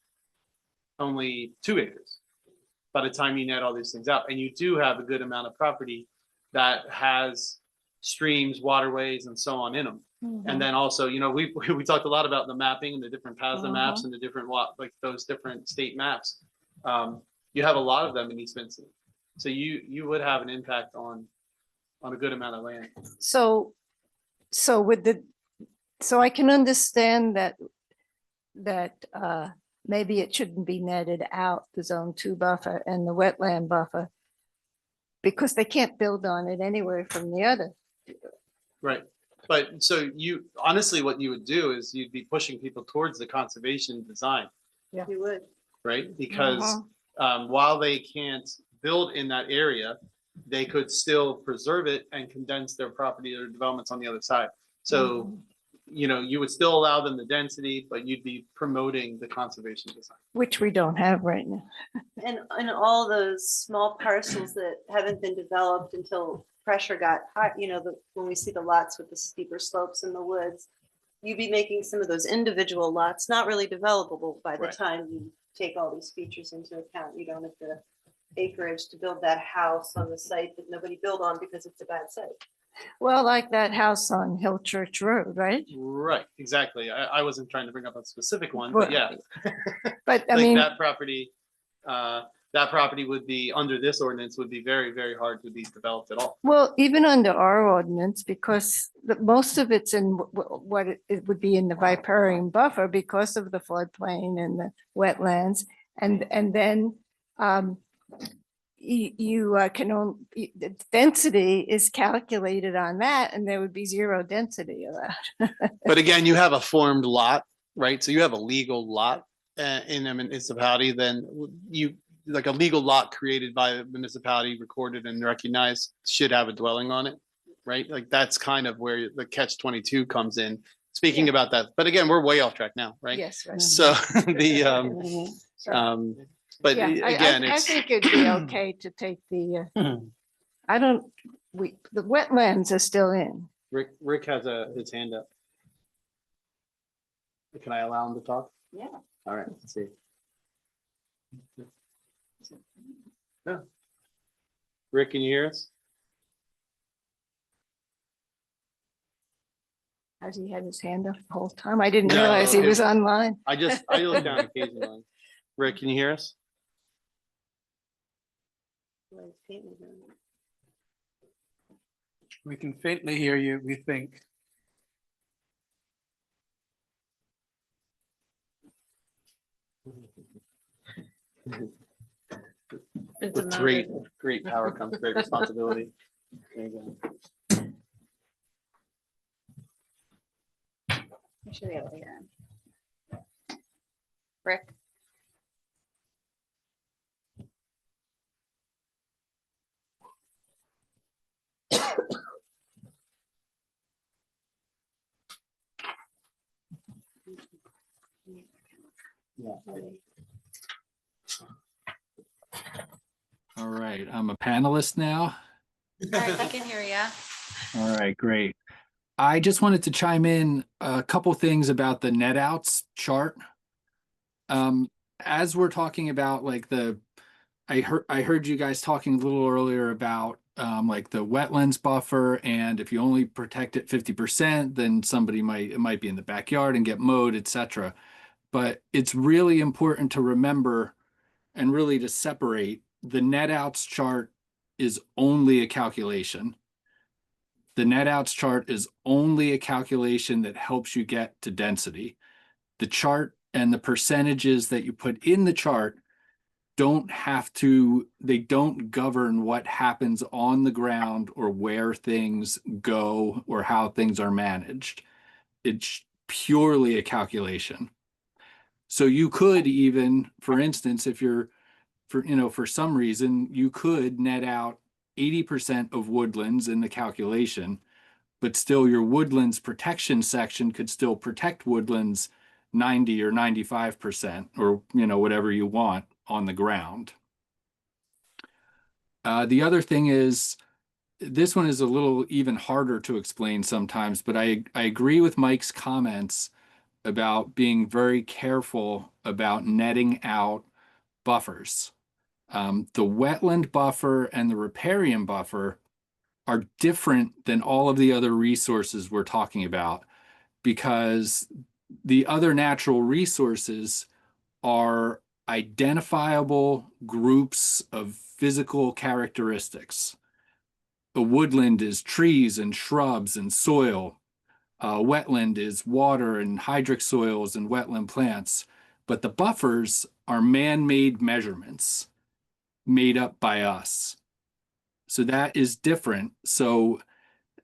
only 2 acres by the time you net all these things out. And you do have a good amount of property that has streams, waterways, and so on in them. And then also, you know, we talked a lot about the mapping and the different PASDA maps and the different like those different state maps. You have a lot of them in East Vincent, so you would have an impact on a good amount of land. So I can understand that maybe it shouldn't be netted out, the zone 2 buffer and the wetland buffer, because they can't build on it anywhere from the other. Right. But so honestly, what you would do is you'd be pushing people towards the conservation design, You would. right? Because while they can't build in that area, they could still preserve it and condense their property or developments on the other side. So, you know, you would still allow them the density, but you'd be promoting the conservation design. Which we don't have right now. And all those small parcels that haven't been developed until pressure got hot, you know, when we see the lots with the steeper slopes in the woods, you'd be making some of those individual lots not really developable by the Right. time you take all these features into account. You don't have the acreage to build that house on the site that nobody built on because it's a bad site. Well, like that house on Hill Church Road, right? Right, exactly. I wasn't trying to bring up a specific one, but yeah. But I Like mean, that property would be under this ordinance would be very, very hard to be developed at all. well, even under our ordinance, because most of it's in what it would be in the riparian buffer because of the floodplain and the wetlands. And then you can only, the density is calculated on that, and there would be 0 density of that. But again, you have a formed lot, right? So you have a legal lot in a municipality, then like a legal lot created by a municipality, recorded and recognized, should have a dwelling on it, right? Like that's kind of where the catch-22 comes in. Speaking about that, but again, we're way off track now, right? Yes, right. So but Yeah, again, I it's think it'd be okay to take the, the wetlands are still in. Rick has his hand up. Can I allow him to talk? Yeah. All right, let's see. Yeah. Rick, can you hear us? Has he had his hand up the whole time? I didn't No, realize he okay. was online. I look down occasionally. Rick, can you hear us? Like, faintly heard. We can faintly hear you, we think. With great power comes great responsibility. There you go. I should be able to hear him. Rick? All right, I'm a panelist now. All right, I can hear ya. All right, great. I just wanted to chime in a couple things about the net outs chart. As we're talking about like I heard you guys talking a little earlier about like the wetlands buffer, and if you only protect it 50%, then it might be in the backyard and get mowed, etc. But it's really important to remember and really to separate the net outs chart is only a calculation. The net outs chart is only a calculation that helps you get to density. The chart and the percentages that you put in the chart they don't govern what happens on the ground or where things go or how things are managed. It's purely a calculation. So you could even, for instance, if you're, for some reason, you could net out 80% of woodlands in the calculation, but still your woodlands protection section could still protect woodlands 90 or 95%, or whatever you want on the ground. The other thing is, this one is a little even harder to explain sometimes, but I agree with Mike's comments about being very careful about netting out buffers. The wetland buffer and the riparian buffer are different than all of the other resources we're talking about, because the other natural resources are identifiable groups of physical characteristics. A woodland is trees and shrubs and soil. Wetland is water and hydric soils and wetland plants. But the buffers are man-made measurements made up by us. So that is different. So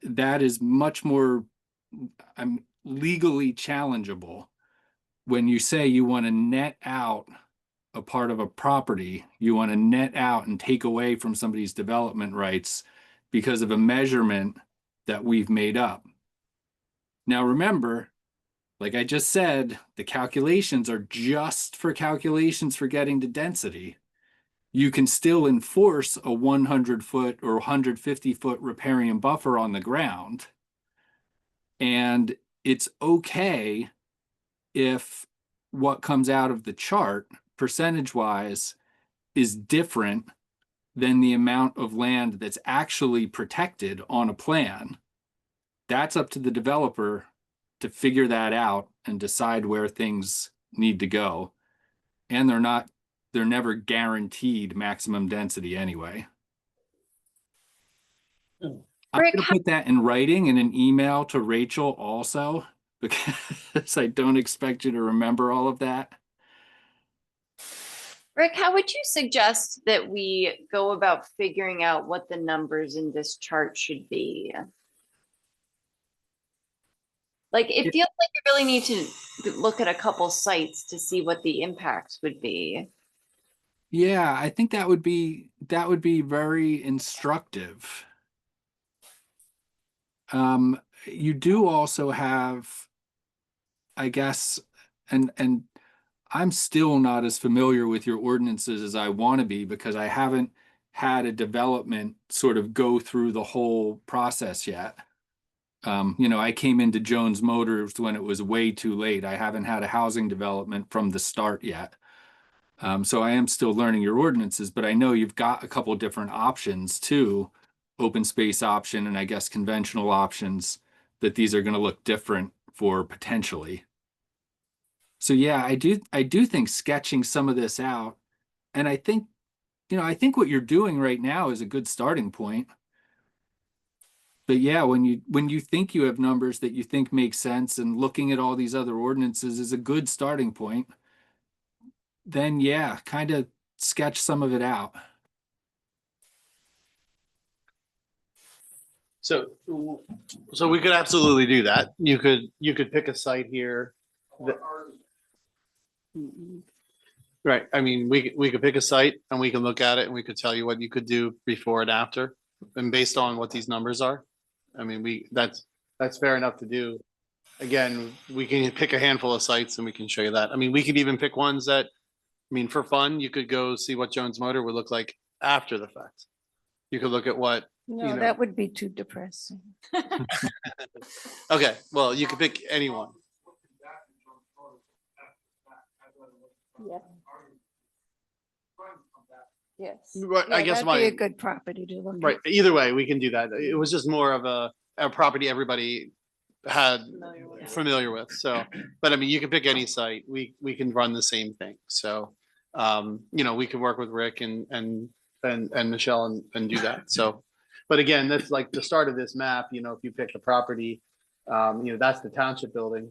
that is much more legally challengeable. When you say you want to net out a part of a property, you want to net out and take away from somebody's development rights because of a measurement that we've made up. Now, remember, like I just said, the calculations are just for calculations for getting to density. You can still enforce a 100-foot or 150-foot riparian buffer on the ground. And it's okay if what comes out of the chart, percentage-wise, is different than the amount of land that's actually protected on a plan. That's up to the developer to figure that out and decide where things need to go. And they're never guaranteed maximum density anyway. I'm Rick, going to put that in writing in an email to Rachel also, because I don't expect you to remember all of that. Rick, how would you suggest that we go about figuring out what the numbers in this chart should be? Like, it feels like you really need to look at a couple sites to see what the impacts would be. Yeah, I think that would be very instructive. You do also have, I guess, and I'm still not as familiar with your ordinances as I want to be, because I haven't had a development sort of go through the whole process yet. I came into Jones Motors when it was way too late. I haven't had a housing development from the start yet. So I am still learning your ordinances, but I know you've got a couple different options too, open space option and I guess conventional options that these are going to look different for potentially. So yeah, I do think sketching some of this out, and I think, I think what you're doing right now is a good starting point. But yeah, when you think you have numbers that you think make sense, and looking at all these other ordinances is a good starting point, then yeah, kind of sketch some of it out. So we could absolutely do that. You could pick a site here. that- Right. I mean, we could pick a site and we can look at it and we could tell you what you could do before and after. And based on what these numbers are. I mean, that's fair enough to do. Again, we can pick a handful of sites and we can show you that. I mean, we could even pick ones that, I mean, for fun, you could go see what Jones Motor would look like after the fact. You could look at what, No, know. that would be too depressing. okay, well, you could pick anyone. Yeah. Yes. Right, I Yeah, guess that'd be a my, good property to look at. right, either way, we can do that. It was just more of a property everybody had familiar with, so, but I mean, you can pick any site, we can run the same thing, so. We can work with Rick and Michelle and do that, so. But again, that's like the start of this map, if you pick the property, that's the township building.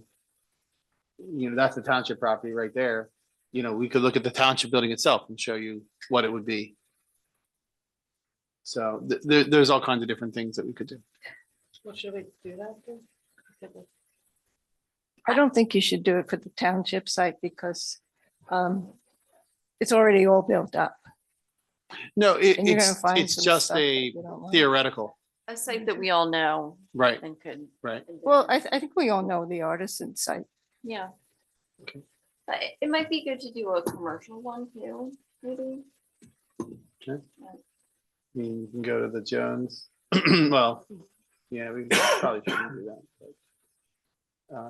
That's the township property right there. We could look at the township building itself and show you what it would be. So there's all kinds of different things that we could do. What should we do that for? I don't think you should do it for the township site because it's already all built up. No, And you're gonna find it's some just stuff that a you don't like. theoretical, A site that we all know right? and could. Right. Well, I think we all know the artisan site. Yeah. Okay. But it might be good to do a commercial one too, maybe. I mean, you can go to the Jones. Well, yeah, we probably shouldn't do that. But,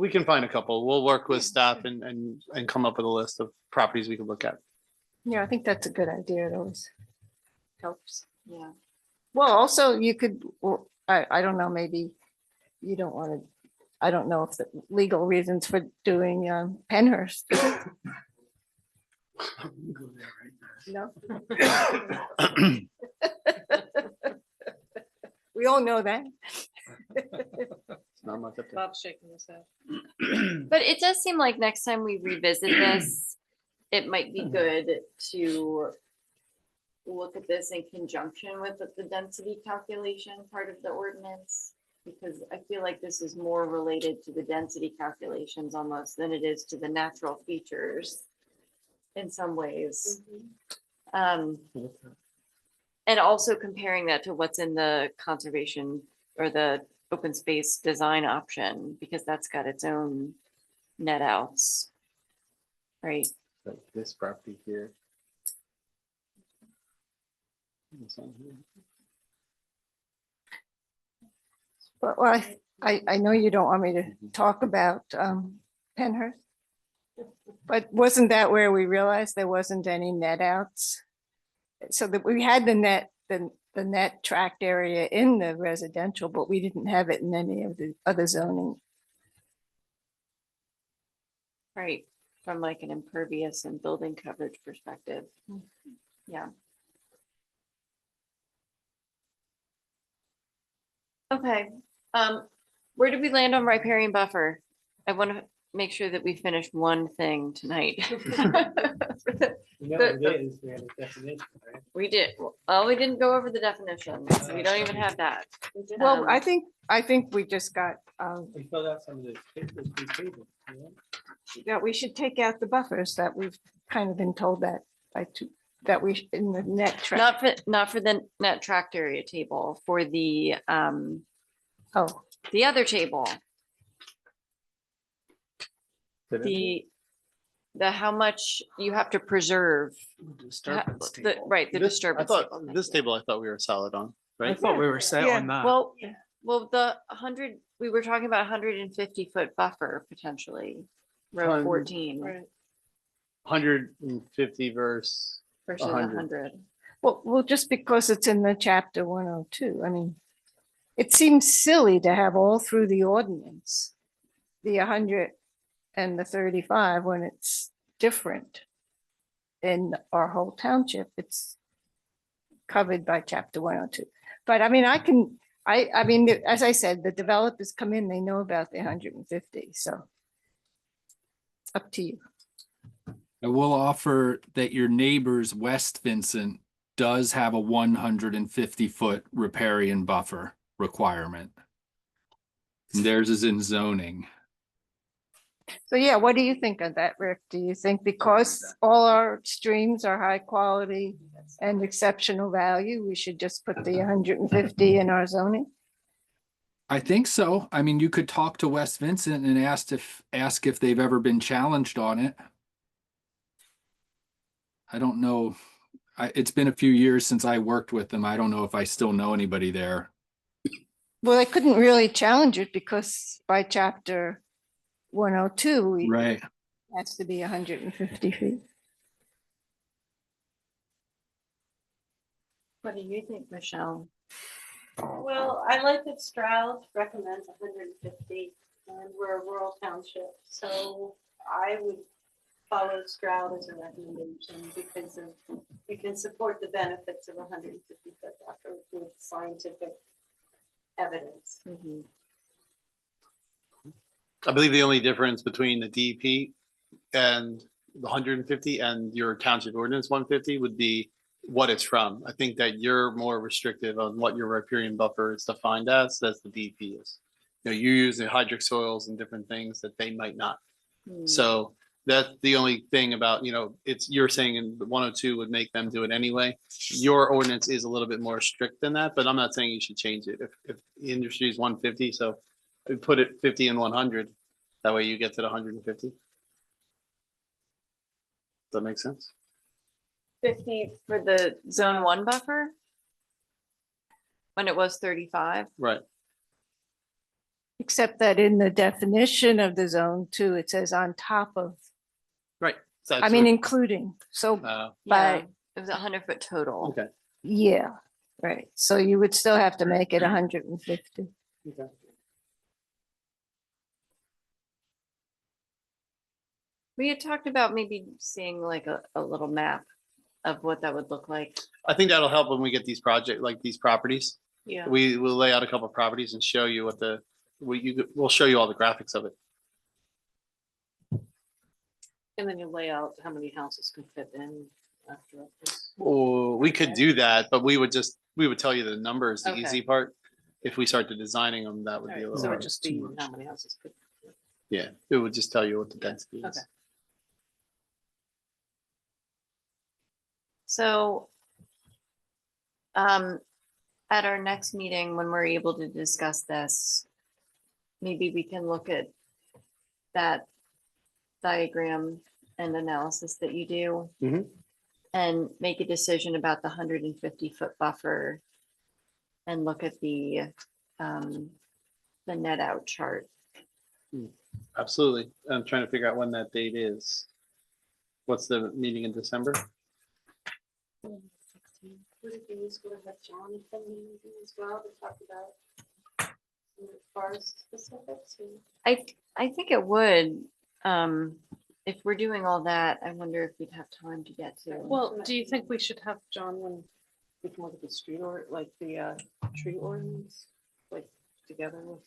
we can find a couple. We'll work with staff and come up with a list of properties we can look at. Yeah, I think that's a good idea. It always helps. Yeah. Well, also you could, I don't know, maybe you don't want to, I don't know if the legal reasons for doing Penhurst. No. We all know that. Not much up there. Bob's shaking his head. But it does seem like next time we revisit this, it might be good to look at this in conjunction with the density calculation part of the ordinance. Because I feel like this is more related to the density calculations almost than it is to the natural features in some ways. And also comparing that to what's in the conservation or the open space design option, because that's got its own net outs. Right. Like this property here. This one here. Well, I know you don't want me to talk about Penhurst. But wasn't that where we realized there wasn't any net outs? So that we had the net tract area in the residential, but we didn't have it in any of the other zoning. Right, from like an impervious and building coverage perspective. Yeah. Okay, where did we land on riparian buffer? I want to make sure that we finish one thing tonight. You know what it is, we have a definition, right? We did, well, we didn't go over the definitions. We don't even have that. Well, Um, I think we just got, We filled out some of the papers, we tabled, you know? that we should take out the buffers that we've kind of been told that that we, in the net tract. Not for the net tract area table, for the Oh, other table. The how much you have to preserve. Disturbance The, table. right, the I disturbance. thought table. this table, I thought we were solid on, I right? thought we were set Yeah, on that. Well, the 100, we were talking about 150-foot buffer potentially, row Hun- 14 Right. 150 versus versus 100. 100. Well, just because it's in the chapter 102, I mean, it seems silly to have all through the ordinance, the 100 and the 35 when it's different. In our whole township, it's covered by chapter 102. But I mean, I mean, as I said, the developers come in, they know about the 150, so it's up to you. I will offer that your neighbor's West Vincent does have a 150-foot riparian buffer requirement. Theirs is in zoning. So yeah, what do you think of that, Rick? Do you think because all our streams are high quality and exceptional value, we should just put the 150 in our zoning? I think so. I mean, you could talk to West Vincent and ask if they've ever been challenged on it. I don't know. It's been a few years since I worked with them. I don't know if I still know anybody there. Well, I couldn't really challenge it because by chapter 102, it Right. has to be 150 feet. What do you think, Michelle? Well, I like that Stroud recommends 150, and we're a rural township, so I would follow Stroud as a recommendation because of, we can support the benefits of 150 foot buffer with scientific evidence. I believe the only difference between the DEP and the 150 and your township ordinance 150 would be what it's from. I think that you're more restrictive on what your riparian buffer is defined as the DEP is. You know, you use the hydric soils and different things that they might not. So that's the only thing about, you know, it's, you're saying in the 102 would make them do it anyway. Your ordinance is a little bit more strict than that, but I'm not saying you should change it. If the industry is 150, so we put it 50 and 100. That way you get to the 150. Does that make sense? 50 for the zone 1 buffer? When it was 35? Right. Except that in the definition of the zone 2, it says on top of, Right. So I that's mean, what- including, so Yeah, by, it was 100-foot total. okay. yeah, right. So you would still have to make it 150. Okay. We had talked about maybe seeing like a little map of what that would look like. I think that'll help when we get these these properties. Yeah. We will lay out a couple of properties and show you what we'll show you all the graphics of it. And then you lay out how many houses can fit in after this. Or we could do that, but we would tell you the numbers, the Okay. easy part. If we start to designing them, that would be a little. So it hard. would just be how many houses could. Yeah, it would just tell you what the density is. Okay. So at our next meeting, when we're able to discuss this, maybe we can look at that diagram and analysis that you do Mhm. and make a decision about the 150-foot buffer and look at the net out chart. Absolutely. I'm trying to figure out when that date is. What's the meeting in December? Would it be useful to have Jonathan maybe as well to talk about some forest specifics? I think it would. If we're doing all that, I wonder if we'd have time to get to. Well, do you think we should have John when we can look at the street or like the tree ordinance, like together with?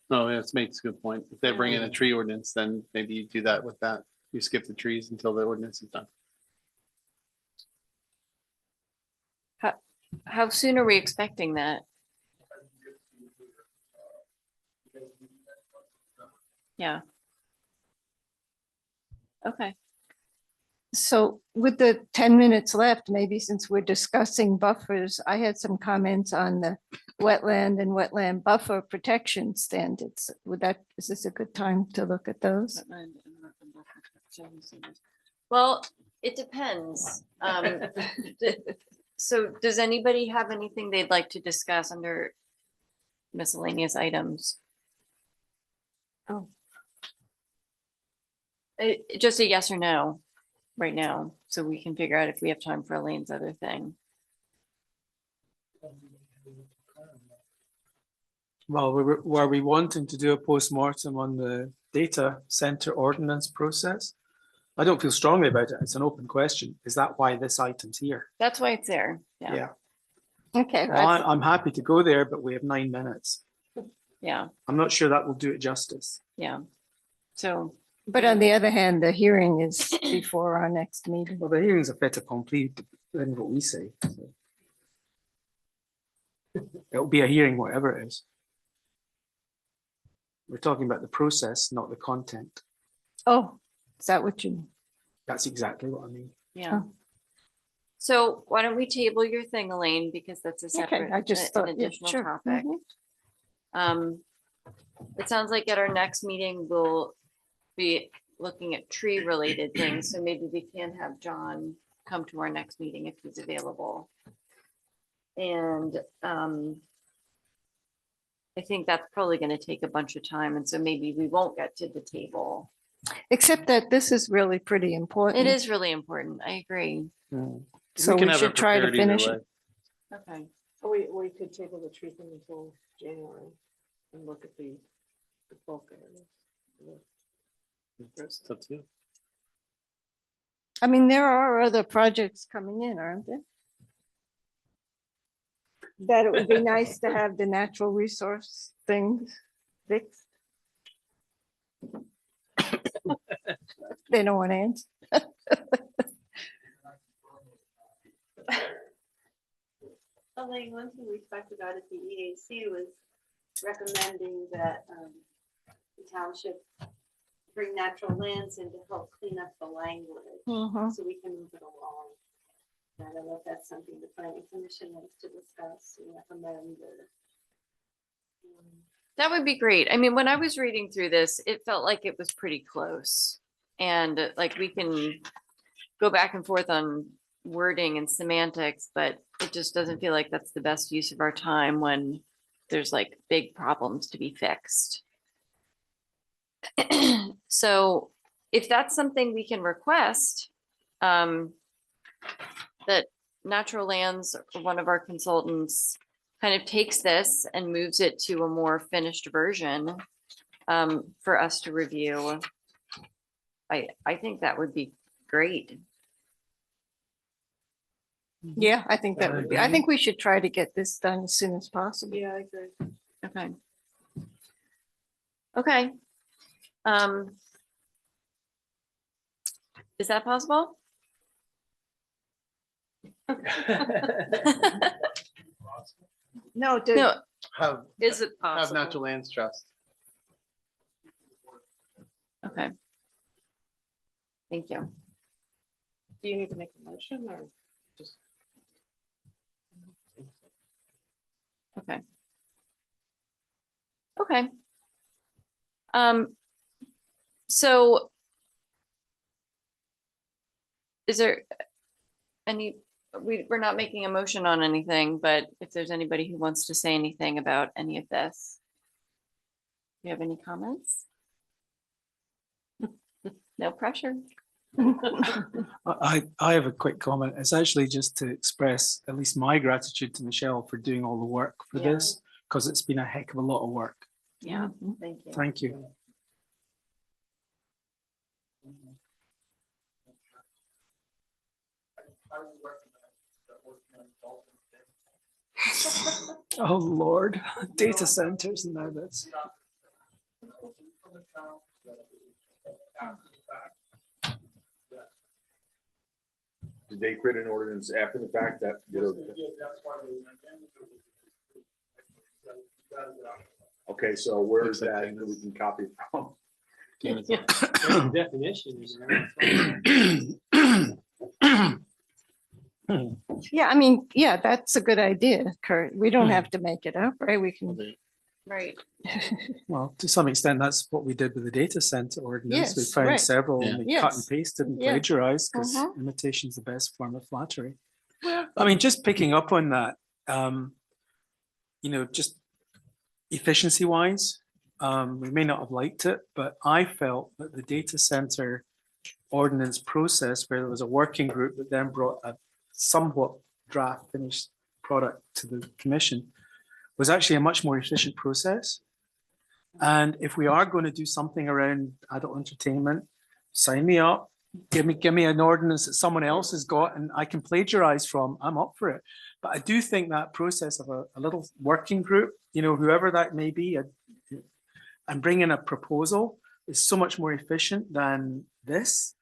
No, that makes a good point. If they bring in a tree ordinance, then maybe you do that with that. You skip the trees until the ordinance is done. How soon are we expecting that? Yeah. Okay. So with the 10 minutes left, maybe since we're discussing buffers, I had some comments on the wetland and wetland buffer protection standards. Is this a good time to look at those? Well, it depends. So does anybody have anything they'd like to discuss under miscellaneous items? Oh. Just a yes or no right now, so we can figure out if we have time for Elaine's other thing. Well, were we wanting to do a postmortem on the data center ordinance process? I don't feel strongly about it. It's an open question. Is that why this item's here? That's why it's there. Yeah, Yeah. Okay, Well, I'm happy to go there, but we have 9 minutes. yeah, I'm not sure that will do it justice. yeah. So, but on the other hand, the hearing is before our next meeting. Well, the hearing's a fait accompli, then what we say. So. It'll be a hearing, whatever it is. We're talking about the process, not the content. Oh, is that what you, That's exactly what I mean. yeah. So why don't we table your thing, Elaine, because that's a okay, separate, I just an thought, yeah, additional sure. topic. Mhm. It sounds like at our next meeting, we'll be looking at tree related things, so maybe we can have John come to our next meeting if he's available. And I think that's probably gonna take a bunch of time, and so maybe we won't get to the table. Except that this is really pretty important. It is really important, I agree. So can we have it should try to prepared either finish way. it. Okay. We could table the tree thing until January and look at the bulk areas. It's up to you. I mean, there are other projects coming in, aren't there? That it would be nice to have the natural resource things fixed. They don't want to answer. Elaine, one thing we talked about at the EAC was recommending that the township bring natural lands in to help clean up the language, Mhm. so we can move it along. And I don't know if that's something the planning commission wants to discuss and recommend or. That would be great. I mean, when I was reading through this, it felt like it was pretty close. And like we can go back and forth on wording and semantics, but it just doesn't feel like that's the best use of our time when there's like big problems to be fixed. So if that's something we can request, that Natural Lands, one of our consultants, kind of takes this and moves it to a more finished version for us to review. I think that would be great. Yeah, I think that would be, I think we should try to get this done as soon as possible. Yeah, I agree. Okay. Okay. Is that possible? No, No, Have, is it have possible? Natural Lands Trust. Okay. Thank you. Do you need to make a motion or just? Okay. Okay. So is there any, we're not making a motion on anything, but if there's anybody who wants to say anything about any of this. Do you have any comments? No pressure. I have a quick comment. It's actually just to express at least my gratitude to Michelle for doing all the work for Yeah. this, because it's been a heck of a lot of work. Yeah, thank you. Thank you. Oh, Lord, data centers and now this. Did they create an ordinance after the fact that? Okay, so where is that we can copy it from? There's a definition in there. Yeah, I mean, yeah, that's a good idea, Kurt. We don't have to make it up, right? We can, Right. Well, to some extent, that's what we did with the data center ordinance. We Yes, found right. several and we cut and Yes. pasted and Yeah. plagiarized because Mhm. imitation's the best form of flattery. I mean, just picking up on that, just efficiency wise, we may not have liked it, but I felt that the data center ordinance process, where there was a working group that then brought a somewhat draft finished product to the commission was actually a much more efficient process. And if we are going to do something around adult entertainment, sign me up. Give me an ordinance that someone else has got and I can plagiarize from. I'm up for it. But I do think that process of a little working group, you know, whoever that may be, and bringing a proposal is so much more efficient than this.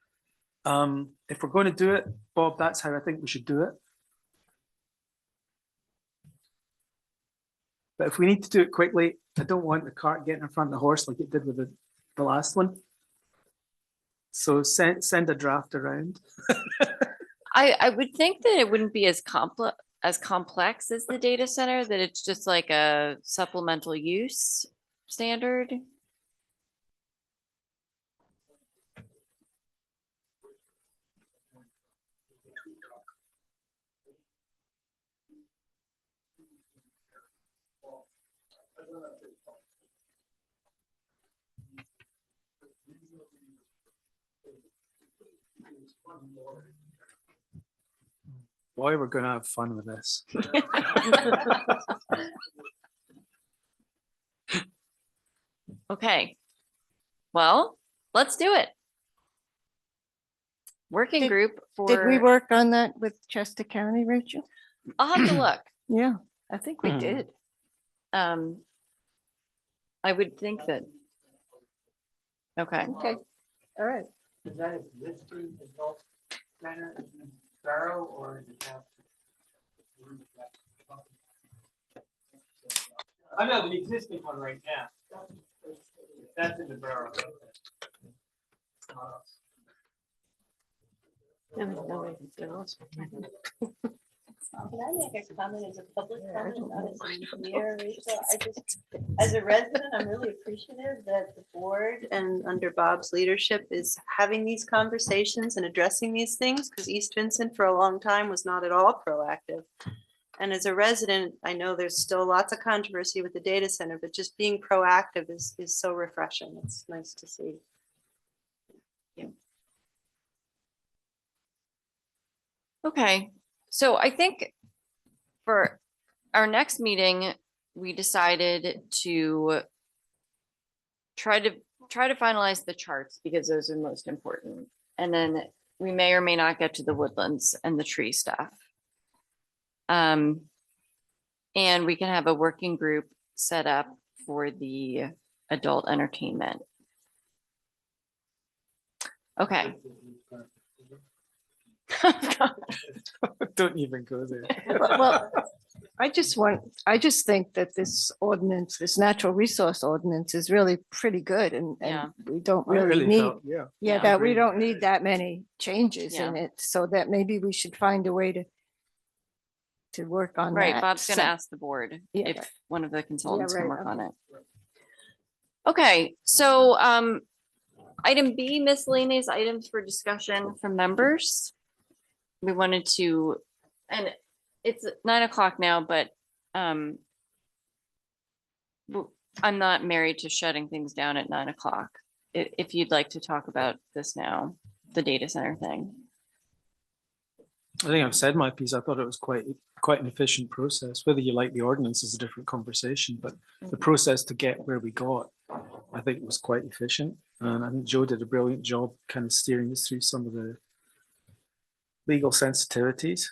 If we're going to do it, Bob, that's how I think we should do it. But if we need to do it quickly, I don't want the cart getting in front of the horse like it did with the last one. So send a draft around. I would think that it wouldn't be as complex as the data center, that it's just like a supplemental use standard. Boy, we're going to have fun with this. Okay, well, let's do it. Working Did- group Did we for, work on that with Chester County, Rachel? I'll have to look. Yeah, I think we Hmm. did. I would think that. Okay, Okay, all right. Is that existing adult center in Barrow or is it now? I know the existing one right now. That's in the Barrow. Can I make a comment as a public comment, not as an engineer, Rachel? I just, as a resident, I'm really appreciative that the board and under Bob's leadership is having these conversations and addressing these things, because East Vincent for a long time was not at all proactive. And as a resident, I know there's still lots of controversy with the data center, but just being proactive is so refreshing. It's nice to see. okay. So I think for our next meeting, we decided to try to finalize the charts because those are most important. And then we may or may not get to the woodlands and the tree stuff. And we can have a working group set up for the adult entertainment. Okay. Don't even go there. Well, I just think that this ordinance, this natural resource ordinance is really pretty good and Yeah. we don't I really need, felt, yeah. yeah, Yeah. that we Agreed. don't need that many changes in Yeah. it, so that maybe we should find a way to work on that. Right, Bob's gonna So- ask the board Yeah, if right. one of the consultants can right, work on okay. it. Okay, so item B, miscellaneous items for discussion from members. We wanted to, and it's 9 o'clock now, but I'm not married to shutting things down at 9 o'clock. If you'd like to talk about this now, the data center thing. I think I've said my piece. I thought it was quite an efficient process. Whether you like the ordinance is a different conversation, but the process to get where we got, I think was quite efficient. And I think Joe did a brilliant job kind of steering us through some of the legal sensitivities.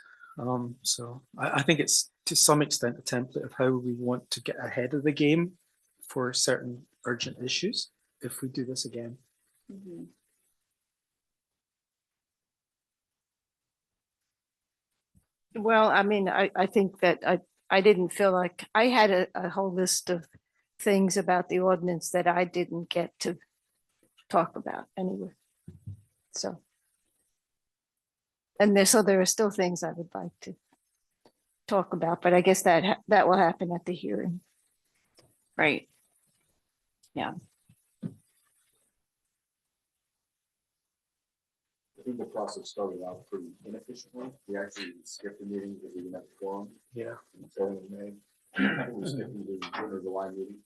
So I think it's to some extent a template of how we want to get ahead of the game for certain urgent issues if we do this again. Mhm. Well, I mean, I think that I didn't feel like, I had a whole list of things about the ordinance that I didn't get to talk about anyway. So. And there are still things I would like to talk about, but I guess that will happen at the hearing. Right, I think the process started out pretty inefficiently. We actually skipped the meeting because we didn't have a quorum. Yeah. Starting in May. I think we skipped the June or July meeting.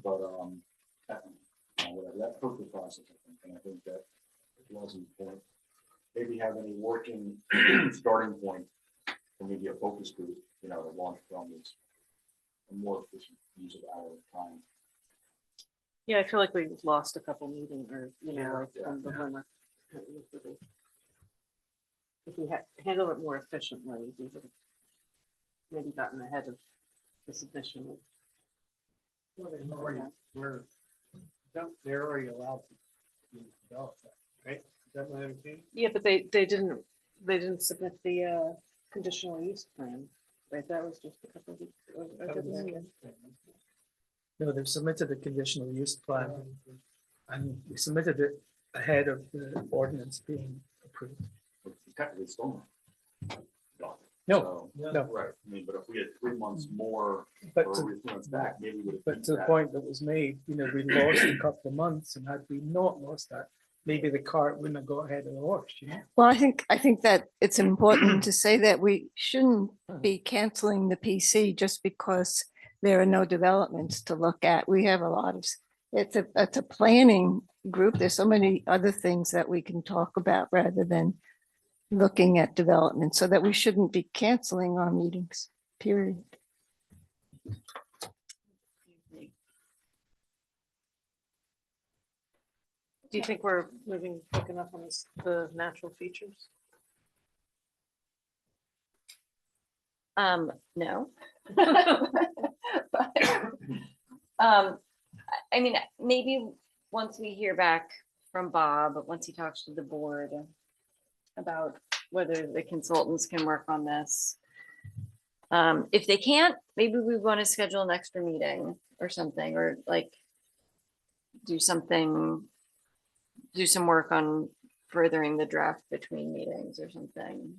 But, whatever, that perfect process, I think, and I think that wasn't the point. Maybe have any working starting point for maybe a focus group you know, the long film is a more efficient use of our time. Yeah, I feel like we lost a couple meetings or, you know, Yeah, like yeah, from the yeah. rumor. If we had handled it more efficiently, we would have maybe gotten ahead of the submission. Well, they're already allowed to develop that, right? Is that what I'm saying? Yeah, but they didn't submit the conditional use plan, right? That was just a couple of weeks. Or That was didn't back they? in. No, they've submitted a conditional use plan and we submitted it ahead of the ordinance being approved. Technically, it's still not done. No, So, no. Right, I mean, but if we had 3 months more, But or to, 3 months back, maybe we would have. but to the point that was made, you know, we lost a couple of months, and had we not lost that, maybe the cart wouldn't have got ahead of the horse, you know? Well, I think that it's important to say that we shouldn't be canceling the PC just because there are no developments to look at. We have a lot of, it's a planning group. There's so many other things that we can talk about rather than looking at development, so that we shouldn't be canceling our meetings, period. Do you think we're moving quick enough on this, the natural features? No. But, I mean, maybe once we hear back from Bob, once he talks to the board about whether the consultants can work on this. If they can't, maybe we want to schedule an extra meeting or something, or like do something, do some work on furthering the draft between meetings or something.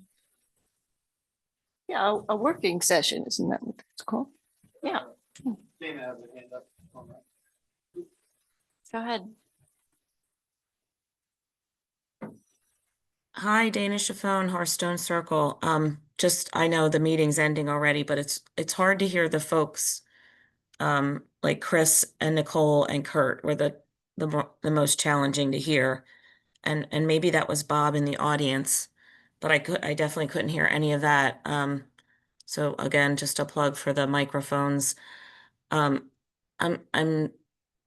Yeah, a working session, isn't that what it's called? Yeah, Dana has a hand up on that. go ahead. Hi, Dana Chaffone, Hearthstone Circle. Just, I know the meeting's ending already, but it's hard to hear the folks, like Chris and Nicole and Kurt were the most challenging to hear. And maybe that was Bob in the audience, but I definitely couldn't hear any of that. So again, just a plug for the microphones.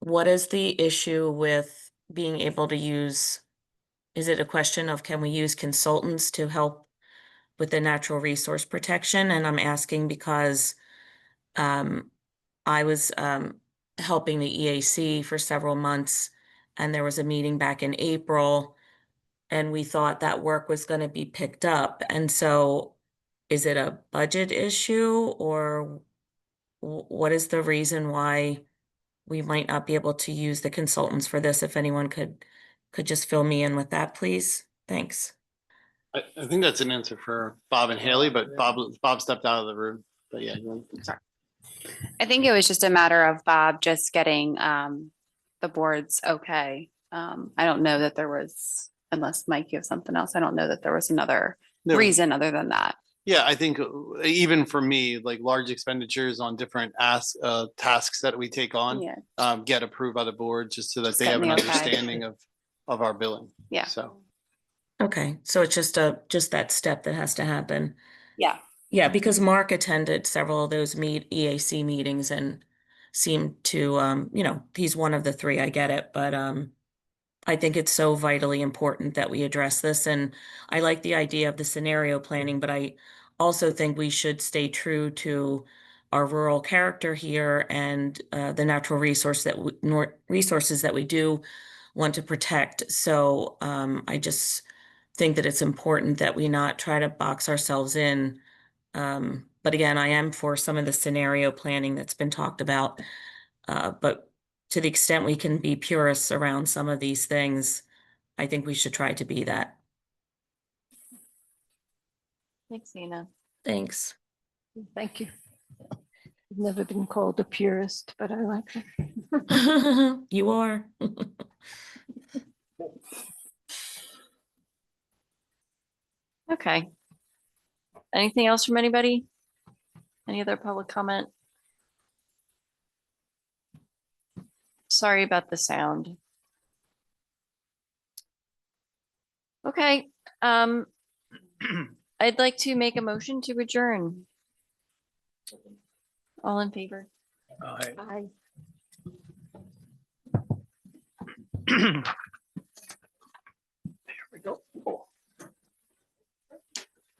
What is the issue with being able to use? Is it a question of can we use consultants to help with the natural resource protection? And I'm asking because I was helping the EAC for several months, and there was a meeting back in April, and we thought that work was going to be picked up. And so is it a budget issue, or what is the reason why we might not be able to use the consultants for this? If anyone could just fill me in with that, please. Thanks. I think that's an answer for Bob and Haley, but Bob stepped out of the room. But yeah. I think it was just a matter of Bob just getting the board's okay. I don't know that there was, unless Mike, you have something else. I don't know that there was another No. reason other than that. Yeah, I think even for me, like large expenditures on different tasks that we take on, Yeah. get approved by the board just so that Just they have an getting the okay. understanding of our billing. Yeah. So. Okay, so it's just that step that has to happen. Yeah. Yeah, because Mark attended several of those EAC meetings and seemed to, he's one of the three, I get it, but I think it's so vitally important that we address this. And I like the idea of the scenario planning, but I also think we should stay true to our rural character here and the natural resources that we do want to protect. So I just think that it's important that we not try to box ourselves in. But again, I am for some of the scenario planning that's been talked about. But to the extent we can be purists around some of these things, I think we should try to be that. Thanks, Nina. Thanks. Thank you. I've never been called a purist, but I like that. You are. Okay. Anything else from anybody? Any other public comment? Sorry about the sound. Okay. I'd like to make a motion to adjourn. All in favor? All right. I